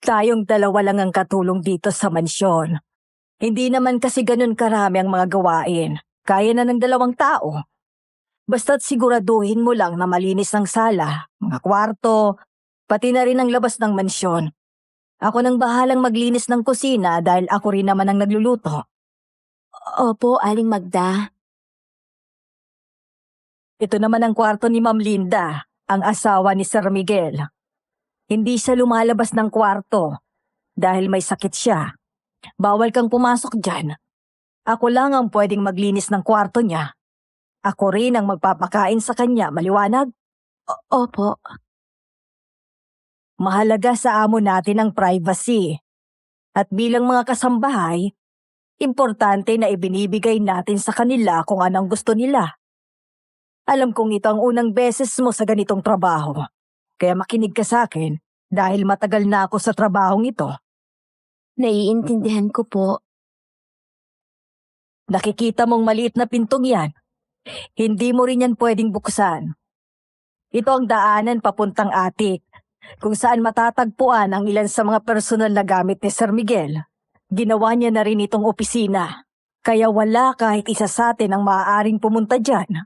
Tayong dalawa lang ang katulong dito sa mansyon. Hindi naman kasi ganun karami ang mga gawain. Kaya na ng 2 tao. Basta't siguraduhin mo lang na malinis ang sala, mga kwarto, pati na rin ang labas ng mansyon. Ako nang bahalang maglinis ng kusina dahil ako rin naman ang nagluluto. Opo, Aling Magda. Ito naman ang kwarto ni Ma'am Linda, ang asawa ni Sir Miguel. Hindi siya lumalabas ng kwarto dahil may sakit siya. Bawal kang pumasok dyan. Ako lang ang pwedeng maglinis ng kwarto niya. Ako rin ang magpapakain sa kanya, maliwanag? Opo. Mahalaga sa amo natin ang privacy. At bilang mga kasambahay, importante na ibinibigay natin sa kanila kung anong gusto nila. Alam kong ito ang unang beses mo sa ganitong trabaho. Kaya makinig ka sa akin dahil matagal na ako sa trabahong ito. Naiintindihan ko po. Nakikita mong maliit na pintong yan. Hindi mo rin yan pwedeng buksan. Ito ang daanan papuntang atik, kung saan matatagpuan ang ilan sa mga personal na gamit ni Sir Miguel. Ginawa niya na rin itong opisina, kaya wala kahit isa sa atin ang maaaring pumunta dyan.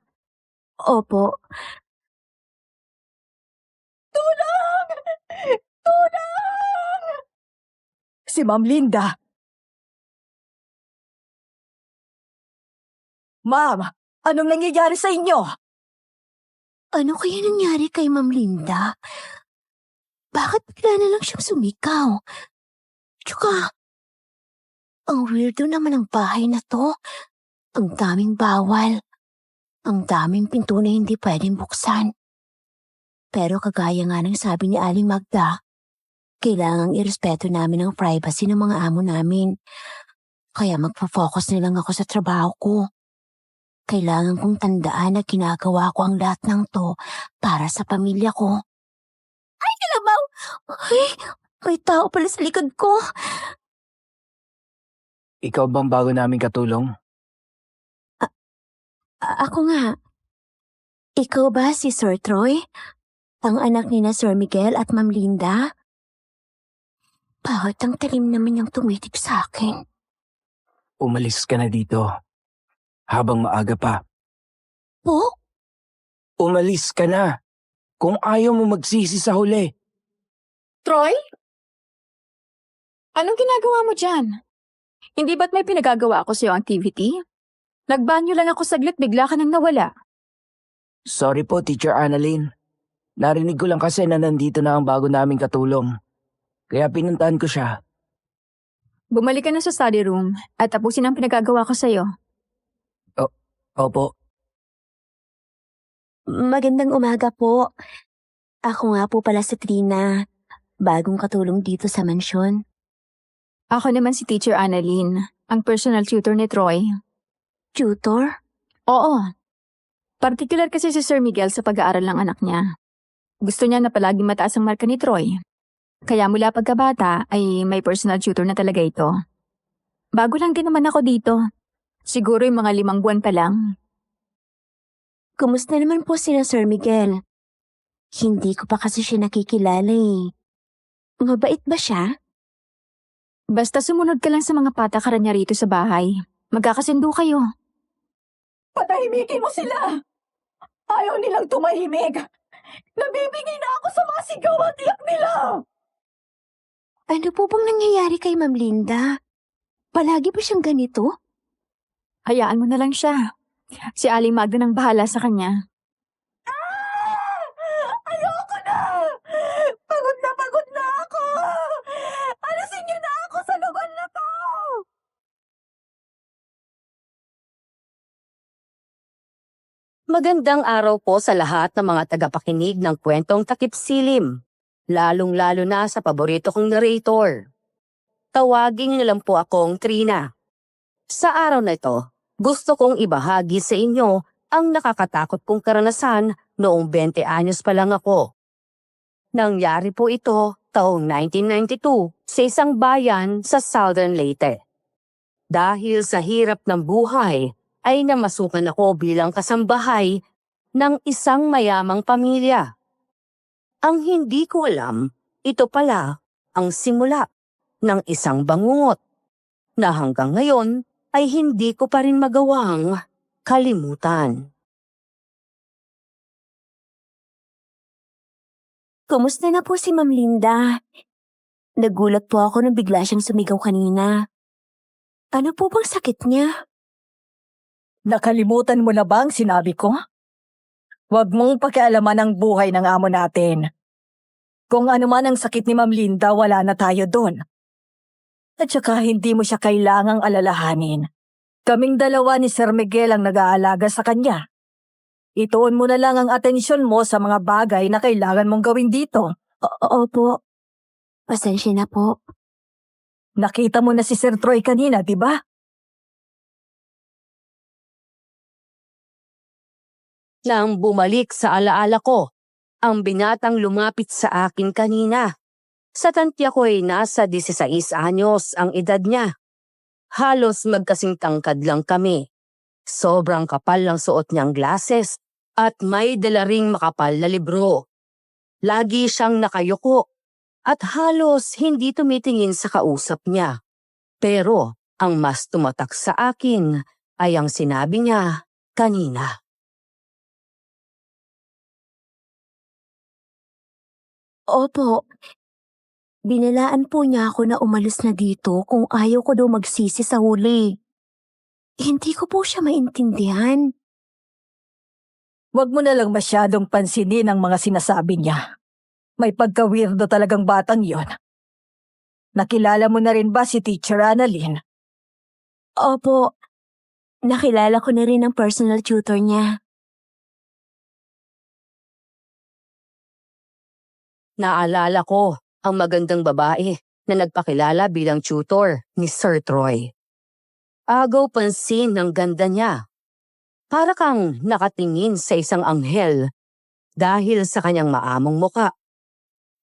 Opo. Tulong! Tulong! Si Ma'am Linda. Ma'am, anong nangyayari sa inyo? Ano kaya nangyari kay Ma'am Linda? Bakit bigla na lang siyang sumikaw? Tsaka, ang weirdo naman ng bahay na to. Ang daming bawal. Ang daming pinto na hindi pwedeng buksan. Pero kagaya nga ng sabi ni Aling Magda, kailangang irespeto namin ang privacy ng mga amo namin. Kaya magpo-focus na lang ako sa trabaho ko. Kailangan kong tandaan na ginagawa ko ang lahat ng to para sa pamilya ko. Ay, kalabaw! Ay, may tao pala sa likod ko. Ikaw bang bago namin katulong? Ako nga. Ikaw ba si Sir Troy? Ang anak ni na Sir Miguel at Ma'am Linda? Bakit ang talim naman niyang tumitig sa akin? Umalis ka na dito. Habang maaga pa. Po? Umalis ka na. Kung ayaw mo magsisi sa huli. Troy? Anong ginagawa mo dyan? Hindi ba't may pinagagawa ako sa'yo activity? Nagbanyo lang ako saglit, bigla ka nang nawala. Sorry po, Teacher Annalyn. Narinig ko lang kasi na nandito na ang bago naming katulong. Kaya pinuntahan ko siya. Bumalik ka na sa study room at tapusin ang pinagagawa ko sa'yo. Opo. Magandang umaga po. Ako nga po pala si Trina. Bagong katulong dito sa mansyon. Ako naman si Teacher Annalyn, ang personal tutor ni Troy. Tutor? Oo. Particular kasi si Sir Miguel sa pag-aaral ng anak niya. Gusto niya na palaging mataas ang marka ni Troy. Kaya mula pagkabata ay may personal tutor na talaga ito. Bago lang din naman ako dito. Siguro yung mga 5 buwan pa lang. Kumusta naman po sila Sir Miguel? Hindi ko pa kasi siya nakikilala eh. Mabait ba siya? Basta sumunod ka lang sa mga patakaran niya rito sa bahay. Magkakasundo kayo. Patahimikin mo sila! Ayaw nilang tumahimik! Nabibigay na ako sa mga sigaw at iyak nila! Ano po bang nangyayari kay Ma'am Linda? Palagi ba siyang ganito? Hayaan mo na lang siya. Si Aling Magda nang bahala sa kanya. Ayoko na! Pagod na ako! Alisin niyo na ako sa lugar na to! Magandang araw po sa lahat ng mga tagapakinig ng kwentong Takip Silim, lalong-lalo na sa paborito kong narrator. Tawagin niyo lang po akong Trina. Sa araw na ito, gusto kong ibahagi sa inyo ang nakakatakot kong karanasan noong 20 anyos pa lang ako. Nangyari po ito taong 1992 sa isang bayan sa Southern Leyte. Dahil sa hirap ng buhay, ay namasukan ako bilang kasambahay ng isang mayamang pamilya. Ang hindi ko alam, ito pala ang simula ng isang bangungot na hanggang ngayon ay hindi ko pa rin magawang kalimutan. Kumusta na po si Ma'am Linda? Nagulat po ako nang bigla siyang sumigaw kanina. Ano po bang sakit niya? Nakalimutan mo na ba ang sinabi ko? Huwag mong pakialaman ang buhay ng amo natin. Kung ano man ang sakit ni Ma'am Linda, wala na tayo doon. At saka hindi mo siya kailangang alalahanin. Kaming dalawa ni Sir Miguel ang nag-aalaga sa kanya. Ituon mo na lang ang atensyon mo sa mga bagay na kailangan mong gawin dito. Opo. Pasensya na po. Nakita mo na si Sir Troy kanina, di ba? Nang bumalik sa alaala ko, ang binatang lumapit sa akin kanina. Sa tantya ko'y nasa 16 anyos ang edad niya. Halos magkasing tangkad lang kami. Sobrang kapal ng suot niyang glasses at may dala ring makapal na libro. Lagi siyang nakayuko at halos hindi tumitingin sa kausap niya. Pero ang mas tumatak sa akin ay ang sinabi niya kanina. Opo. Binilaan po niya ako na umalis na dito kung ayaw ko daw magsisi sa huli. Hindi ko po siya maintindihan. Huwag mo na lang masyadong pansinin ang mga sinasabi niya. May pagka-weirdo talagang batang yon. Nakilala mo na rin ba si Teacher Annalyn? Opo. Nakilala ko na rin ang personal tutor niya. Naalala ko ang magandang babae na nagpakilala bilang tutor ni Sir Troy. Agaw pansin ng ganda niya. Para kang nakatingin sa isang anghel dahil sa kanyang maamong muka.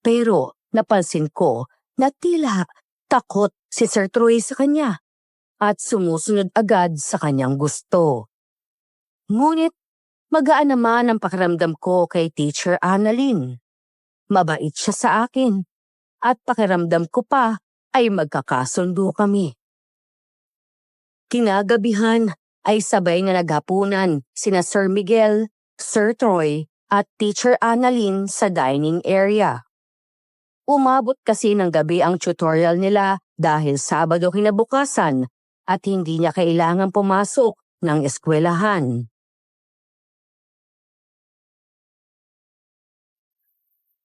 Pero napansin ko na tila takot si Sir Troy sa kanya at sumusunod agad sa kanyang gusto. Ngunit magaan naman ang pakiramdam ko kay Teacher Annalyn. Mabait siya sa akin at pakiramdam ko pa ay magkakasundo kami. Kinagabihan ay sabay na naghapunan sina Sir Miguel, Sir Troy at Teacher Annalyn sa dining area. Umabot kasi ng gabi ang tutorial nila dahil Sabado kinabukasan at hindi niya kailangang pumasok ng eskwelahan.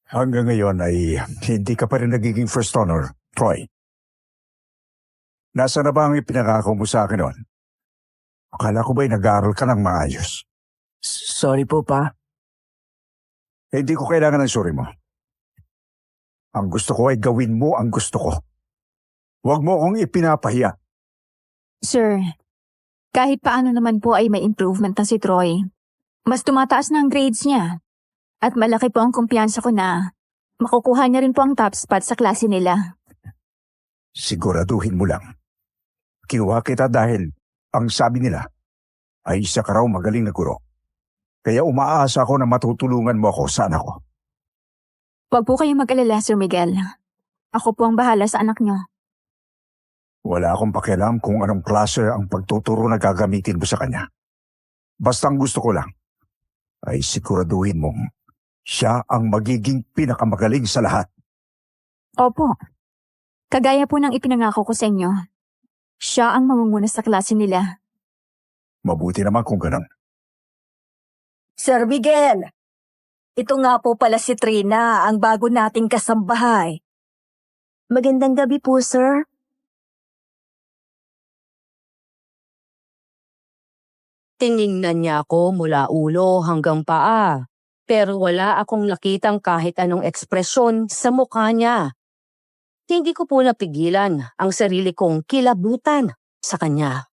Hanggang ngayon ay hindi ka pa rin nagiging first honor, Troy. Nasa na ba ang ipinangako mo sa akin noon? Akala ko ba'y nag-aaral ka ng maayos? Sorry po, Pa. Hindi ko kailangan ng sorry mo. Ang gusto ko ay gawin mo ang gusto ko. Huwag mo akong ipinapahiya. Sir, kahit paano naman po ay may improvement na si Troy. Mas tumataas na ang grades niya. At malaki po ang kumpiyansa ko na makukuha niya rin po ang top spot sa klase nila. Siguraduhin mo lang. Kinuha kita dahil ang sabi nila ay isa ka raw magaling na guro. Kaya umaasa ako na matutulungan mo ako sa anak ko. Huwag po kayong mag-alala, Sir Miguel. Ako po ang bahala sa anak niyo. Wala akong pakialam kung anong klase ang pagtuturo na gagamitin mo sa kanya. Basta ang gusto ko lang ay siguraduhin mong siya ang magiging pinakamagaling sa lahat. Opo. Kagaya po ng ipinangako ko sa inyo. Siya ang mamumuna sa klase nila. Mabuti naman kung ganun. Sir Miguel, ito nga po pala si Trina, ang bago nating kasambahay. Magandang gabi po, sir. Tiningnan niya ako mula ulo hanggang paa, pero wala akong nakitang kahit anong ekspresyon sa mukha niya. Hindi ko po napigilan ang sarili kong kilabutan sa kanya.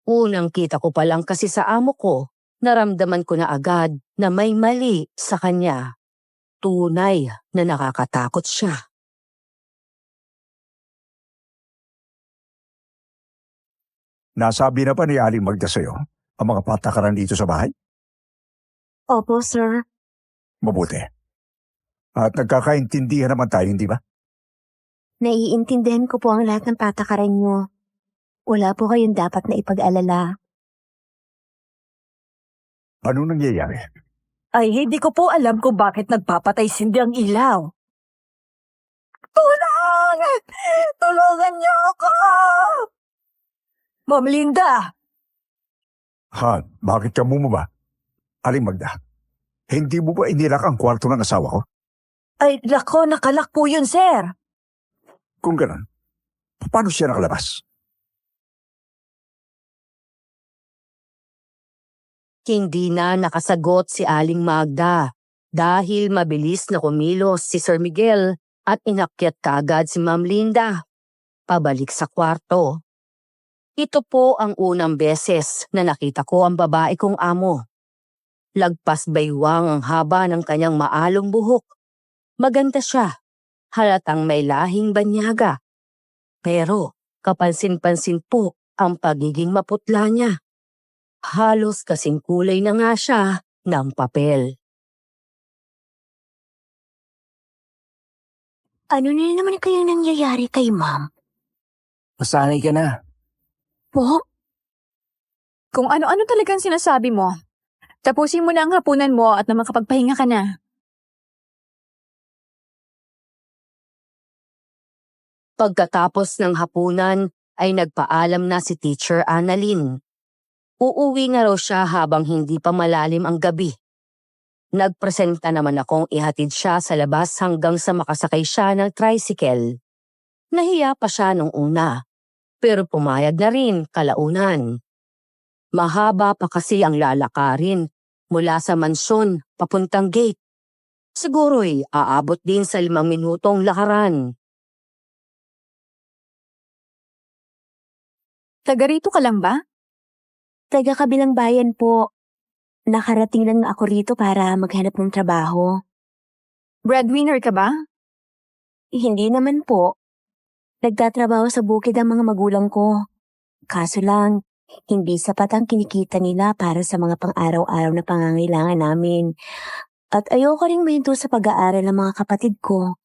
Unang kita ko pa lang kasi sa amo ko, naramdaman ko na agad na may mali sa kanya. Tunay na nakakatakot siya. Nasabi na ba ni Aling Magda sa'yo ang mga patakaran dito sa bahay? Opo, sir. Mabuti. At nagkakaintindihan naman tayo, hindi ba? Naiintindihan ko po ang lahat ng patakaran niyo. Wala po kayong dapat na ipag-alala. Ano nangyayari? Ay, hindi ko po alam kung bakit nagpapatay sindi ang ilaw. Tulong! Tulungan niyo ako! Ma'am Linda! Han, bakit ka bumaba? Aling Magda, hindi mo ba inilak ang kwarto ng asawa ko? Ay, lako, nakalak po yun, sir. Kung ganon, paano siya nakalabas? Hindi na nakasagot si Aling Magda dahil mabilis na kumilos si Sir Miguel at inakyat kaagad si Ma'am Linda pabalik sa kwarto. Ito po ang unang beses na nakita ko ang babae kong amo. Lagpas baywang ang haba ng kanyang maalong buhok. Maganda siya, halatang may lahing banyaga. Pero kapansin-pansin po ang pagiging maputla niya. Halos kasing kulay na nga siya ng papel. Ano na naman kayang nangyayari kay ma'am? Masanay ka na. Po? Kung ano-ano talagang sinasabi mo. Tapusin mo na ang hapunan mo at na makapagpahinga ka na. Pagkatapos ng hapunan ay nagpaalam na si Teacher Annalyn. Uuwi na raw siya habang hindi pa malalim ang gabi. Nagpresenta naman akong ihatid siya sa labas hanggang sa makasakay siya ng tricycle. Nahiya pa siya nung una, pero pumayag na rin kalaunan. Mahaba pa kasi ang lalakarin mula sa mansyon papuntang gate. Siguro'y aabot din sa 5 minutong lakaran. Taga rito ka lang ba? Taga kabilang bayan po. Nakarating lang ako rito para maghanap ng trabaho. Breadwinner ka ba? Hindi naman po. Nagtatrabaho sa bukid ang mga magulang ko. Kaso lang, hindi sapat ang kinikita nila para sa mga pang-araw-araw na pangangailangan namin. At ayoko ring mahinto sa pag-aaral ng mga kapatid ko.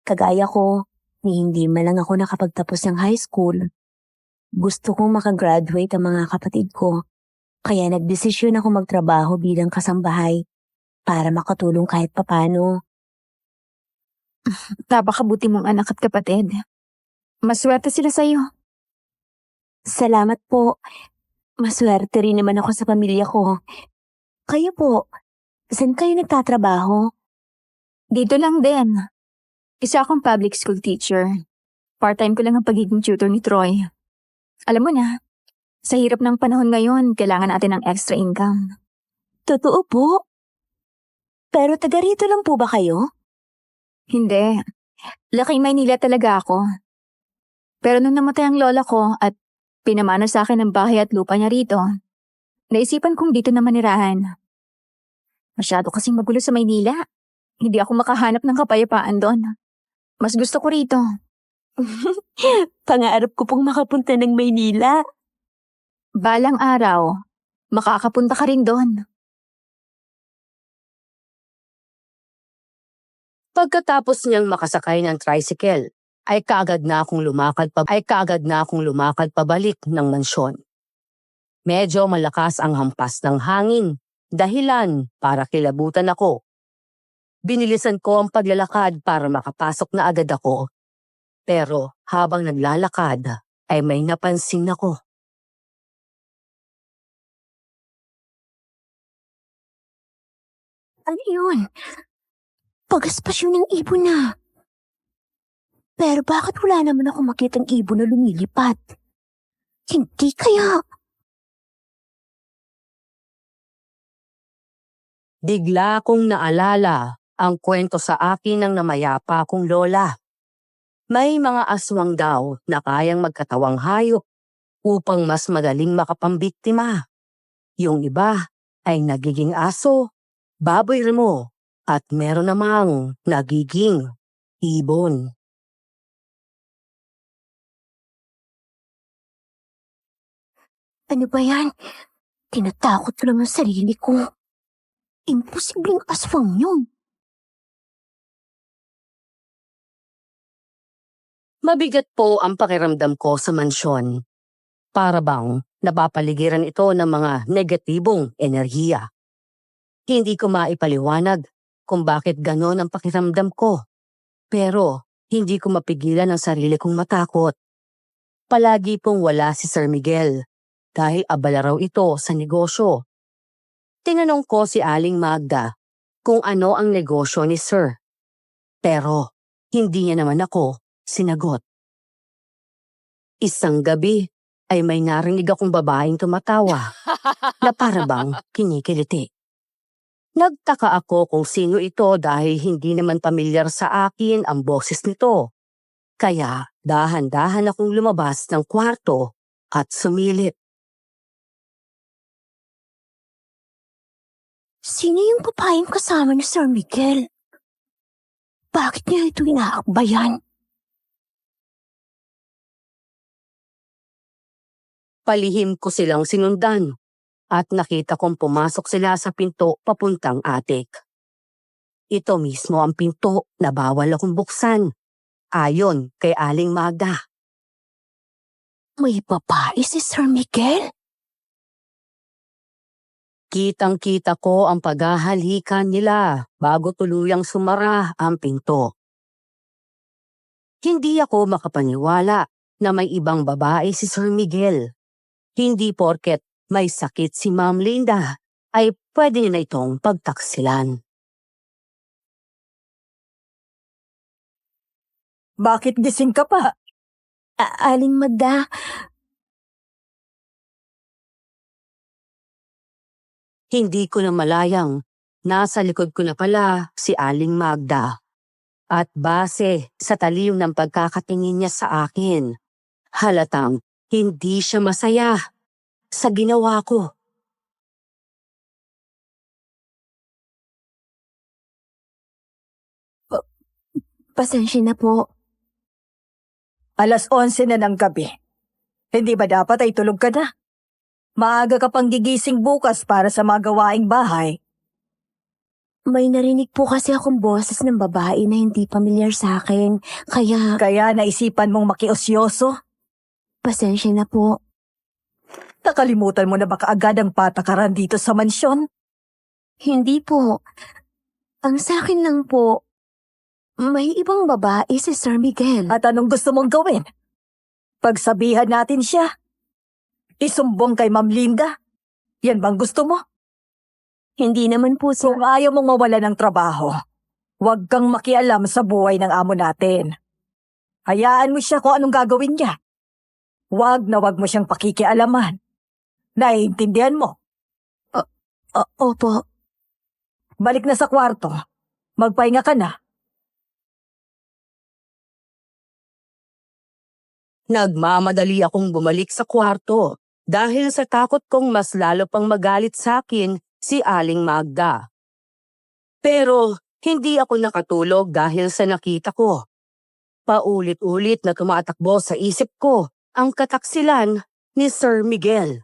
Kagaya ko, ni hindi man lang ako nakapagtapos ng high school. Gusto kong makagraduate ang mga kapatid ko. Kaya nagdesisyon ako magtrabaho bilang kasambahay para makatulong kahit papano. Napakabuti mong anak at kapatid. Maswerte sila sa'yo. Salamat po. Maswerte rin naman ako sa pamilya ko. Kayo po, saan kayo nagtatrabaho? Dito lang din. Isa akong public school teacher. Part-time ko lang ang pagiging tutor ni Troy. Alam mo na, sa hirap ng panahon ngayon, kailangan natin ng extra income. Totoo po. Pero taga rito lang po ba kayo? Hindi. Laking Maynila talaga ako. Pero nung namatay ang lola ko at pinamana sa akin ang bahay at lupa niya rito, naisipan kong dito na manirahan. Masyado kasing magulo sa Maynila. Hindi ako makahanap ng kapayapaan doon. Mas gusto ko rito. Pangarap ko pong makapunta ng Maynila. Balang araw, makakapunta ka rin doon. Pagkatapos niyang makasakay ng tricycle, ay kaagad na akong lumakad pabalik ng mansyon. Medyo malakas ang hampas ng hangin, dahilan para kilabutan ako. Binilisan ko ang paglalakad para makapasok na agad ako. Pero habang naglalakad, ay may napansin ako. Ano yun? Pag-aspasyon ng ibon na. Pero bakit wala naman ako makitang ibon na lumilipad? Hindi kaya. Bigla kong naalala ang kwento sa akin ng namayapa kong lola. May mga aswang daw na kayang magkatawang hayop upang mas madaling makapambiktima. Yung iba ay nagiging aso, baboy remo, at meron namang nagiging ibon. Ano ba yan? Tinatakot ko lang ang sarili ko. Imposibleng aswang yun. Mabigat po ang pakiramdam ko sa mansyon. Para bang napapaligiran ito ng mga negatibong enerhiya. Hindi ko maipaliwanag kung bakit ganon ang pakiramdam ko. Pero hindi ko mapigilan ang sarili kong matakot. Palagi pong wala si Sir Miguel dahil abala raw ito sa negosyo. Tinanong ko si Aling Magda kung ano ang negosyo ni Sir. Pero hindi niya naman ako sinagot. Isang gabi ay may narinig akong babaeng tumatawa na para bang kinikiliti. Nagtaka ako kung sino ito dahil hindi naman pamilyar sa akin ang boses nito. Kaya dahan-dahan akong lumabas ng kwarto at sumilip. Sino yung babaeng kasama ni Sir Miguel? Bakit niya ito inaakbayan? Palihim ko silang sinundan at nakita kong pumasok sila sa pinto papuntang atik. Ito mismo ang pinto na bawal akong buksan, ayon kay Aling Magda. May babae si Sir Miguel? Kitang-kita ko ang paghahalikan nila bago tuluyang sumara ang pinto. Hindi ako makapaniwala na may ibang babae si Sir Miguel. Hindi porket may sakit si Ma'am Linda ay pwede na itong pagtaksilan. Bakit gising ka pa? Aling Magda, Hindi ko na malayang nasa likod ko na pala si Aling Magda. At base sa taliyong ng pagkakatingin niya sa akin, halatang hindi siya masaya sa ginawa ko. pasensya na po. 11:00 na ng gabi. Hindi ba dapat ay tulog ka na? Maaga ka pang gigising bukas para sa mga gawaing bahay. May narinig po kasi akong boses ng babae na hindi pamilyar sa akin, kaya Kaya naisipan mong makiosyoso? pasensya na po. Nakalimutan mo na ba kaagad ang patakaran dito sa mansyon? Hindi po. Ang sa akin lang po, may ibang babae si Sir Miguel. At anong gusto mong gawin? Pagsabihan natin siya. Isumbong kay Ma'am Linda. Yan bang gusto mo? Hindi naman po Kung ayaw mong mawala ng trabaho, huwag kang makialam sa buhay ng amo natin. Hayaan mo siya kung anong gagawin niya. Huwag na huwag mo siyang pakikialaman. Naiintindihan mo? Opo. Balik na sa kwarto. Magpahinga ka na. Nagmamadali akong bumalik sa kwarto dahil sa takot kong mas lalo pang magalit sa akin si Aling Magda. Pero hindi ako nakatulog dahil sa nakita ko. Paulit-ulit na tumatakbo sa isip ko ang kataksilan ni Sir Miguel.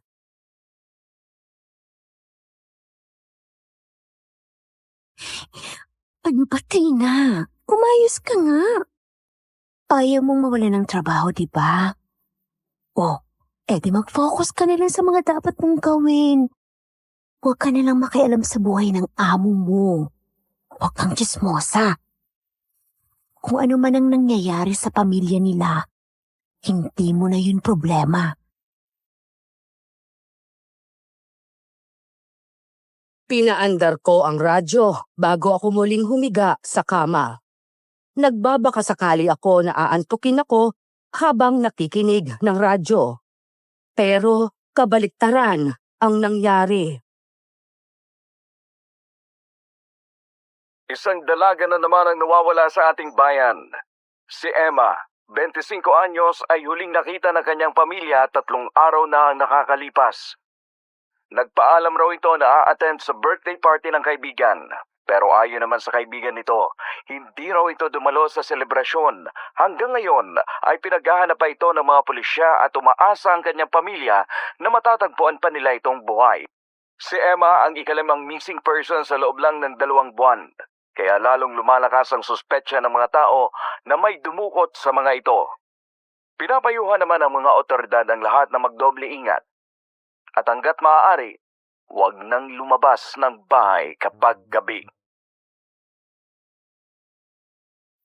Ano ba, Tina? Umayos ka nga. Ayaw mong mawala ng trabaho, di ba? Di mag-focus ka na lang sa mga dapat mong gawin. Huwag ka na lang makialam sa buhay ng amo mo. Huwag kang chismosa. Kung ano man ang nangyayari sa pamilya nila, hindi mo na yun problema. Pinaandar ko ang radyo bago ako muling humiga sa kama. Nagbabaka sakali ako na aantukin ako habang nakikinig ng radyo. Pero kabaliktaran ang nangyari. Isang dalaga na naman ang nawawala sa ating bayan. Si Emma, 25 anyos, ay huling nakita ng kanyang pamilya 3 araw na ang nakakalipas. Nagpaalam raw ito na a-attend sa birthday party ng kaibigan. Pero ayon naman sa kaibigan nito, hindi raw ito dumalo sa selebrasyon. Hanggang ngayon ay pinaghahanap pa ito ng mga pulisya at umaasa ang kanyang pamilya na matatagpuan pa nila itong buhay. Si Emma ang ikalimang missing person sa loob lang ng 2 buwan. Kaya lalong lumalakas ang suspetsya ng mga tao na may dumukot sa mga ito. Pinapayuhan naman ng mga otoridad ang lahat na magdoble ingat. At hanggat maaari, huwag nang lumabas ng bahay kapag gabi.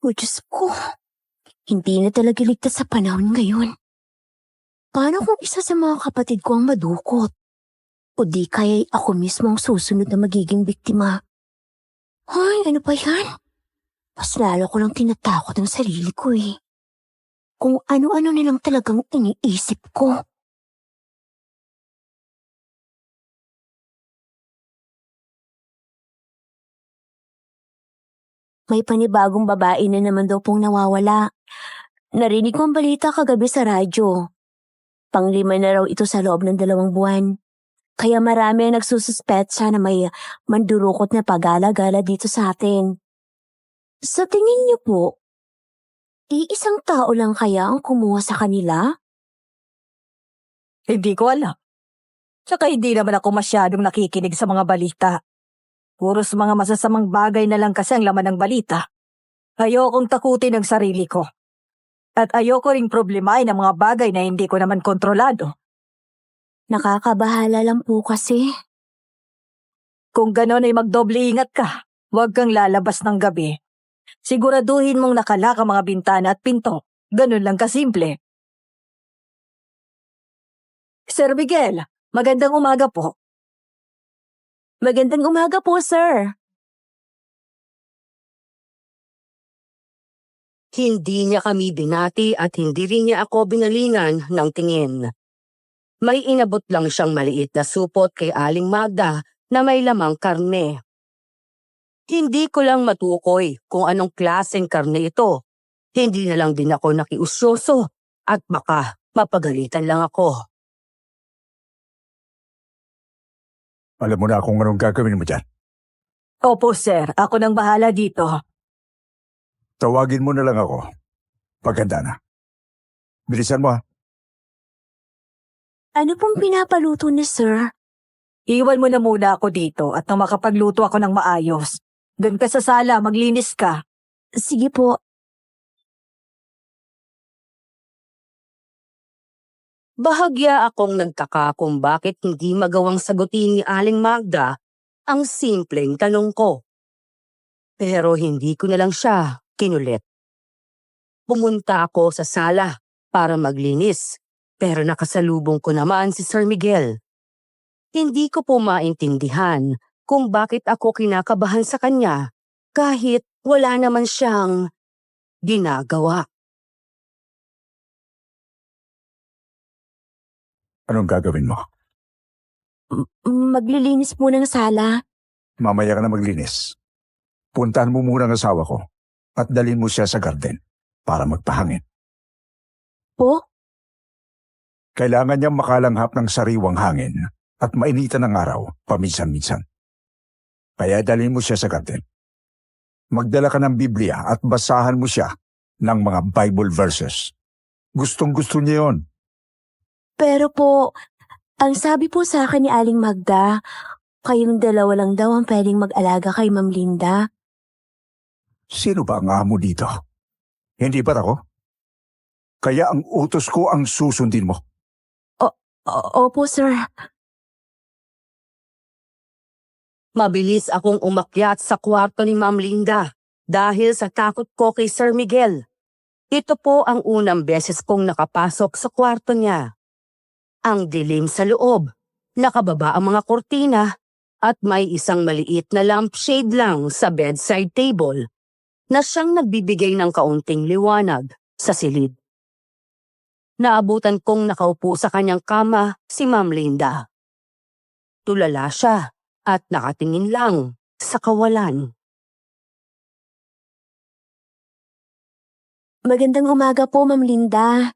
O Diyos ko, hindi na talaga ligtas sa panahon ngayon. Paano kung isa sa mga kapatid ko ang madukot? O di kaya'y ako mismo ang susunod na magiging biktima? Ay, ano pa yan? Mas lalo ko lang tinatakot ang sarili ko eh. Kung ano-ano nilang talagang iniisip ko. May panibagong babae na naman daw pong nawawala. Narinig ko ang balita kagabi sa radyo. Panglima na raw ito sa loob ng 2 buwan. Kaya marami ang nagsususpetsa na may mandurukot na pagala-gala dito sa atin. Sa tingin niyo po, iisang tao lang kaya ang kumuha sa kanila? Hindi ko alam. Tsaka hindi naman ako masyadong nakikinig sa mga balita. Puros mga masasamang bagay na lang kasi ang laman ng balita. Ayokong takutin ang sarili ko. At ayoko ring problemahin ang mga bagay na hindi ko naman kontrolado. Nakakabahala lang po kasi. Kung gano'n ay magdoble ingat ka. Huwag kang lalabas ng gabi. Siguraduhin mong nakalak ang mga bintana at pinto. Ganun lang kasimple. Sir Miguel, magandang umaga po. Magandang umaga po, sir. Hindi niya kami binati at hindi rin niya ako binalingan ng tingin. May inabot lang siyang maliit na supot kay Aling Magda na may lamang karne. Hindi ko lang matukoy kung anong klaseng karne ito. Hindi na lang din ako nakiusyoso at baka mapagalitan lang ako. Alam mo na kung anong gagawin mo dyan. Opo, sir. Ako nang bahala dito. Tawagin mo na lang ako. Paganda na. Bilisan mo ha. Ano pong pinapaluto ni sir? Iwan mo na muna ako dito at nang makapagluto ako ng maayos. Doon ka sa sala, maglinis ka. Sige po. Bahagya akong nagtaka kung bakit hindi magawang sagutin ni Aling Magda ang simpleng tanong ko. Pero hindi ko na lang siya kinulit. Pumunta ako sa sala para maglinis, pero nakasalubong ko naman si Sir Miguel. Hindi ko po maintindihan kung bakit ako kinakabahan sa kanya kahit wala naman siyang ginagawa. Anong gagawin mo? Maglilinis po ng sala. Mamaya ka na maglinis. Puntahan mo muna ang asawa ko at dalhin mo siya sa garden para magpahangin. Po? Kailangan niyang makalanghap ng sariwang hangin at mainitan ng araw paminsan-minsan. Kaya dalhin mo siya sa garden. Magdala ka ng Biblia at basahan mo siya ng mga Bible verses. Gustong-gusto niya yon. Pero po, ang sabi po sa akin ni Aling Magda, kayong dalawa lang daw ang pwedeng mag-alaga kay Ma'am Linda. Sino ba ang amo dito? Hindi ba ako? Kaya ang utos ko ang susundin mo. Opo, sir. Mabilis akong umakyat sa kwarto ni Ma'am Linda dahil sa takot ko kay Sir Miguel. Ito po ang unang beses kong nakapasok sa kwarto niya. Ang dilim sa loob, nakababa ang mga kortina at may isang maliit na lampshade lang sa bedside table na siyang nagbibigay ng kaunting liwanag sa silid. Naabutan kong nakaupo sa kanyang kama si Ma'am Linda. Tulala siya at nakatingin lang sa kawalan. Magandang umaga po, Ma'am Linda.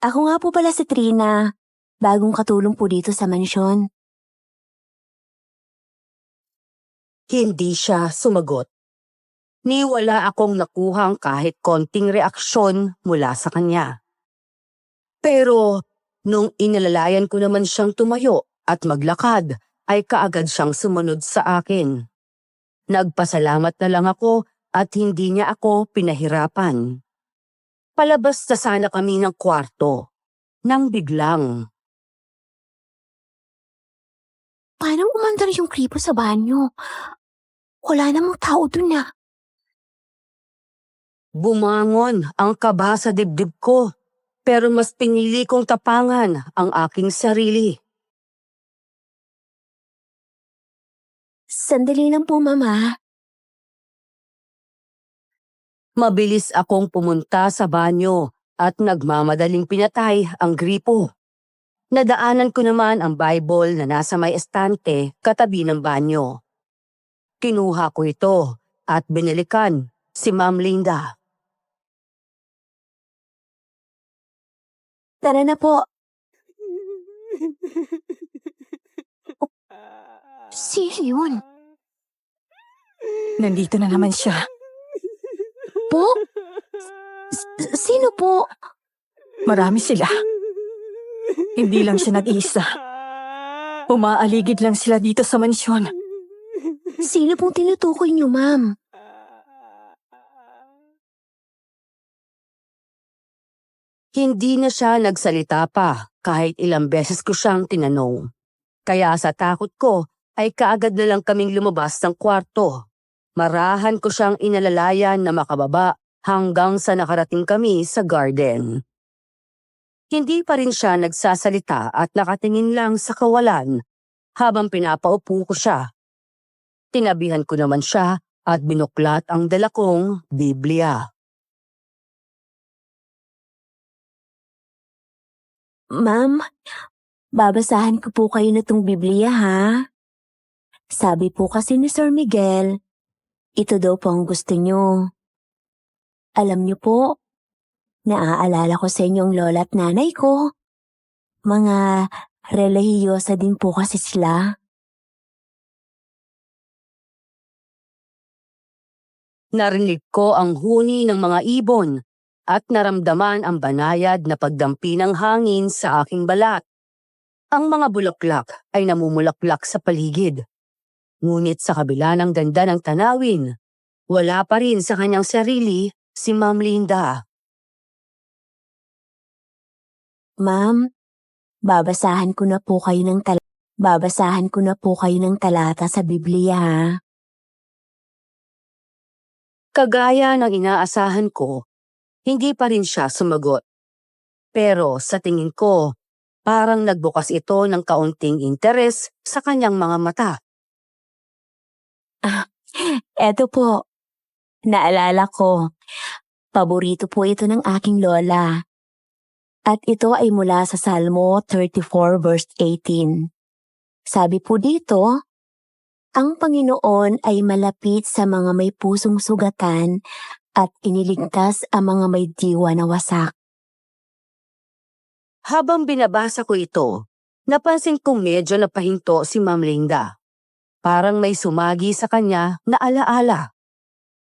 Ako nga po pala si Trina, bagong katulong po dito sa mansyon. Hindi siya sumagot. Ni wala akong nakuhang kahit konting reaksyon mula sa kanya. Pero nung inalalayan ko naman siyang tumayo at maglakad, ay kaagad siyang sumunod sa akin. Nagpasalamat na lang ako at hindi niya ako pinahirapan. Palabas na sana kami ng kwarto. Nang biglang, Paano umandar yung kripo sa banyo? Wala namang tao dun na. bumangon ang kaba sa dibdib ko. Pero mas pinili kong tapangan ang aking sarili. Sandali lang po, Mama. Mabilis akong pumunta sa banyo at nagmamadaling pinatay ang gripo. Nadaanan ko naman ang Bible na nasa may estante katabi ng banyo. Kinuha ko ito at binalikan si Ma'am Linda. Tara na po. Sino yun? Nandito na naman siya. Po? Sino po? Marami sila. Hindi lang siya nag-isa. Umaaligid lang sila dito sa mansyon. Sino pong tinutukoy niyo, Ma'am? Hindi na siya nagsalita pa kahit ilang beses ko siyang tinanong. Kaya sa takot ko ay kaagad na lang kaming lumabas ng kwarto. Marahan ko siyang inalalayan na makababa hanggang sa nakarating kami sa garden. Hindi pa rin siya nagsasalita at nakatingin lang sa kawalan habang pinapaupo ko siya. Tinabihan ko naman siya at binuklat ang dala kong Biblia. Ma'am, babasahan ko po kayo na tong Biblia, ha? Sabi po kasi ni Sir Miguel, ito daw po ang gusto niyo. Alam niyo po, naaalala ko sa inyong lola at nanay ko. Mga relihiyosa din po kasi sila. Narinig ko ang huni ng mga ibon at naramdaman ang banayad na pagdampi ng hangin sa aking balat. Ang mga bulaklak ay namumulaklak sa paligid. Ngunit sa kabila ng ganda ng tanawin, wala pa rin sa kanyang sarili si Ma'am Linda. Ma'am, babasahan ko na po kayo ng talata sa Biblia, ha? Kagaya ng inaasahan ko, hindi pa rin siya sumagot. Pero sa tingin ko, parang nagbukas ito ng kaunting interes sa kanyang mga mata. Eto po, naalala ko. Paborito po ito ng aking lola. At ito ay mula sa Salmo 34 verse 18. Sabi po dito, ang Panginoon ay malapit sa mga may pusong sugatan at iniligtas ang mga may diwa na wasak. Habang binabasa ko ito, napansin kong medyo napahinto si Ma'am Linda. Parang may sumagi sa kanya na alaala.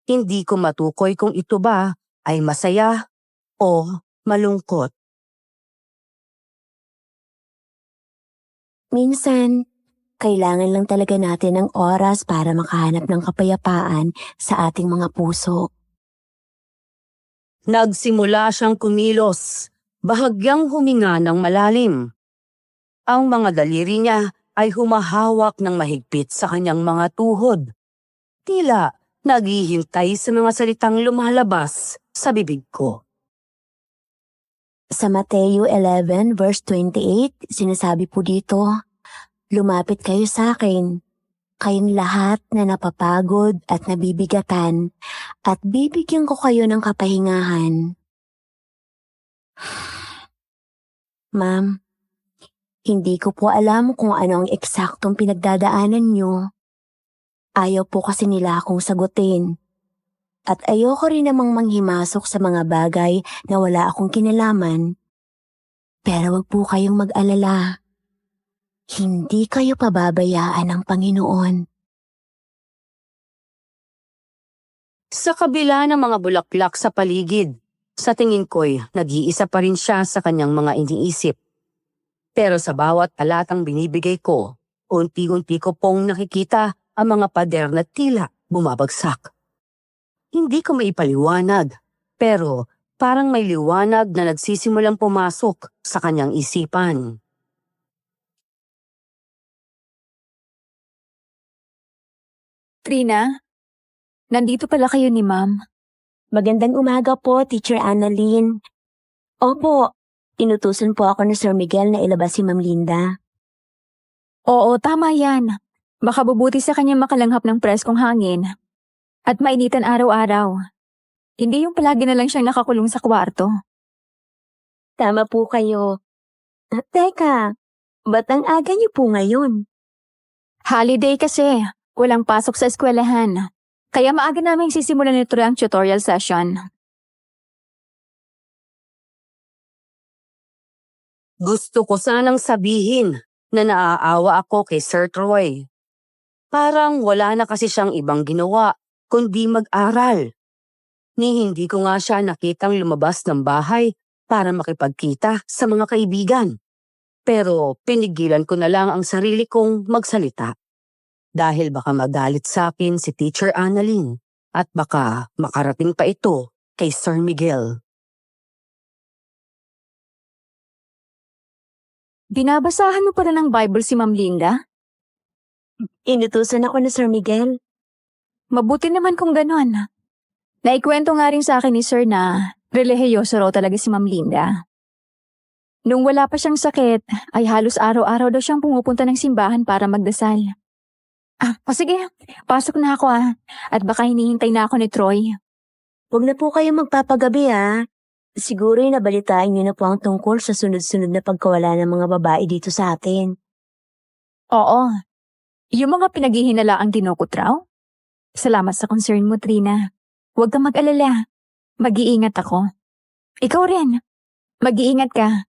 Hindi ko matukoy kung ito ba ay masaya o malungkot. Minsan, kailangan lang talaga natin ng oras para makahanap ng kapayapaan sa ating mga puso. Nagsimula siyang kumilos, bahagyang huminga ng malalim. Ang mga daliri niya ay humahawak ng mahigpit sa kanyang mga tuhod. Tila naghihintay sa mga salitang lumalabas sa bibig ko. Sa Mateo 11 verse 28, sinasabi po dito, lumapit kayo sa akin, kayong lahat na napapagod at nabibigatan, at bibigyan ko kayo ng kapahingahan. Ma'am, hindi ko po alam kung ano ang eksaktong pinagdadaanan niyo. Ayaw po kasi nila akong sagutin. At ayoko rin namang manghimasok sa mga bagay na wala akong kinalaman. Pero wag po kayong mag-alala. Hindi kayo pababayaan ng Panginoon. Sa kabila ng mga bulaklak sa paligid, sa tingin ko'y nag-iisa pa rin siya sa kanyang mga iniisip. Pero sa bawat talatang binibigay ko, unti-unti ko pong nakikita ang mga pader na tila bumabagsak. Hindi ko maipaliwanag, pero Parang may liwanag na nagsisimulang pumasok sa kanyang isipan. Trina, nandito pala kayo ni Ma'am. Magandang umaga po, Teacher Annalyn. Opo, inutusan po ako ni Sir Miguel na ilabas si Ma'am Linda. Oo, tama yan. Baka bubuti sa kanya makalanghap ng preskong hangin. At mainitan araw-araw. Hindi yung palagi na lang siyang nakakulong sa kwarto. Tama po kayo. Teka, ba't ang aga niyo po ngayon? Holiday kasi. Walang pasok sa eskwelahan. Kaya maaga namin sisimulan nito ang tutorial session. Gusto ko sanang sabihin na naaawa ako kay Sir Troy. Parang wala na kasi siyang ibang ginawa kundi mag-aral. Ni hindi ko nga siya nakitang lumabas ng bahay para makipagkita sa mga kaibigan. Pero pinigilan ko na lang ang sarili kong magsalita. Dahil baka magalit sa akin si Teacher Annalyn at baka makarating pa ito kay Sir Miguel. Binabasahan mo pa rin ng Bible si Ma'am Linda? Inutusan ako ni Sir Miguel. Mabuti naman kung ganon. Naikwento nga rin sa akin ni Sir na relihiyoso raw talaga si Ma'am Linda. Nung wala pa siyang sakit, ay halos araw-araw daw siyang pumupunta ng simbahan para magdasal. Sige, pasok na ako at baka hinihintay na ako ni Troy. Huwag na po kayo magpapagabi Siguro nabalitaan niyo na po ang tungkol sa sunod-sunod na pagkawala ng mga babae dito sa atin. Oo, yung mga pinaghihinalaang dinukot raw? Salamat sa concern mo, Trina. Huwag kang mag-alala. Mag-iingat ako. Ikaw rin. Mag-iingat ka.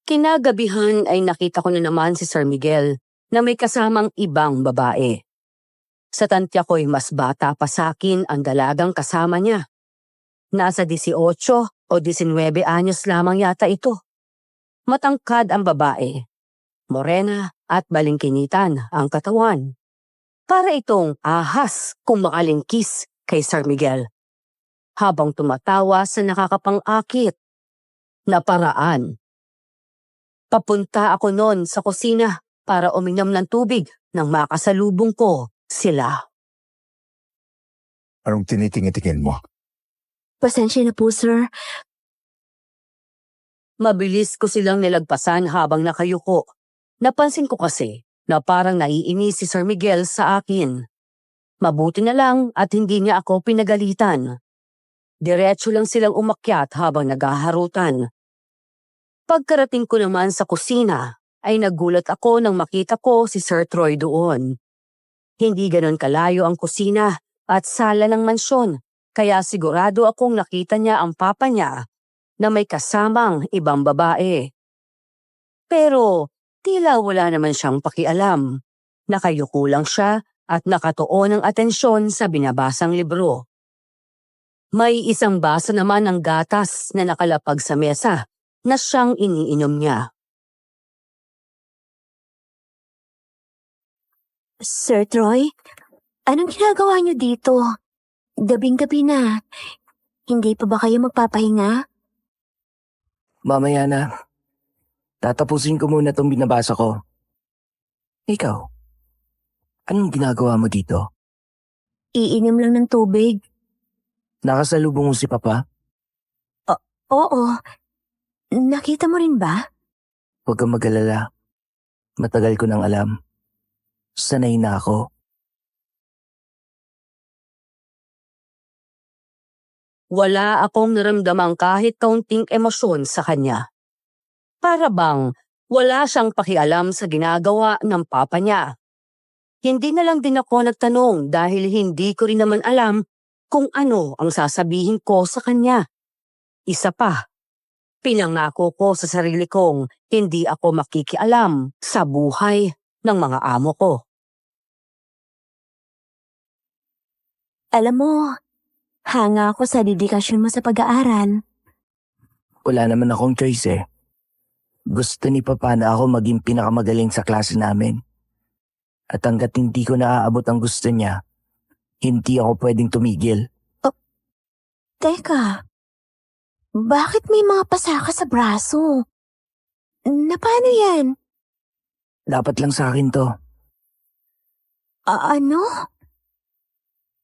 Kinagabihan ay nakita ko na naman si Sir Miguel na may kasamang ibang babae. Sa tantya ko'y mas bata pa sa akin ang dalagang kasama niya. Nasa 18 o 19 anyos lamang yata ito. Matangkad ang babae. Morena at balingkinitan ang katawan. Para itong ahas kung makalingkis kay Sir Miguel. Habang tumatawa sa nakakapang-akit na paraan. Papunta ako noon sa kusina para uminom ng tubig nang makasalubong ko sila. Anong tinitingin-tingin mo? Pasensya na po, sir. Mabilis ko silang nilagpasan habang nakayuko. Napansin ko kasi na parang naiinis si Sir Miguel sa akin. Mabuti na lang at hindi niya ako pinagalitan. Diretso lang silang umakyat habang naghaharutan. Pagkarating ko naman sa kusina, ay nagulat ako nang makita ko si Sir Troy doon. Hindi ganon kalayo ang kusina at sala ng mansyon, kaya sigurado akong nakita niya ang papa niya na may kasamang ibang babae. Pero tila wala naman siyang pakialam. Nakayuko lang siya at nakatuon ng atensyon sa binabasang libro. May isang baso naman ng gatas na nakalapag sa mesa na siyang iniinom niya. Sir Troy, anong ginagawa niyo dito? Gabing-gabi na. Hindi pa ba kayo magpapahinga? Mamaya na. Tatapusin ko muna itong binabasa ko. Ikaw, anong ginagawa mo dito? Iinom lang ng tubig. Nakasalubong mo si Papa? Oo. Nakita mo rin ba? Huwag kang mag-alala. Matagal ko nang alam. Sanay na ako. Wala akong naramdamang kahit kaunting emosyon sa kanya. Para bang wala siyang pakialam sa ginagawa ng papa niya. Hindi na lang din ako nagtanong dahil hindi ko rin naman alam kung ano ang sasabihin ko sa kanya. Isa pa, pinangako ko sa sarili kong hindi ako makikialam sa buhay ng mga amo ko. Alam mo, hanga ako sa dedikasyon mo sa pag-aaral. Wala naman akong choice eh. Gusto ni Papa na ako maging pinakamagaling sa klase namin. At hanggat hindi ko naaabot ang gusto niya, Hindi ako pwedeng tumigil. Teka, bakit may mga pasaka sa braso? Na paano yan? Dapat lang sa akin to. Ano?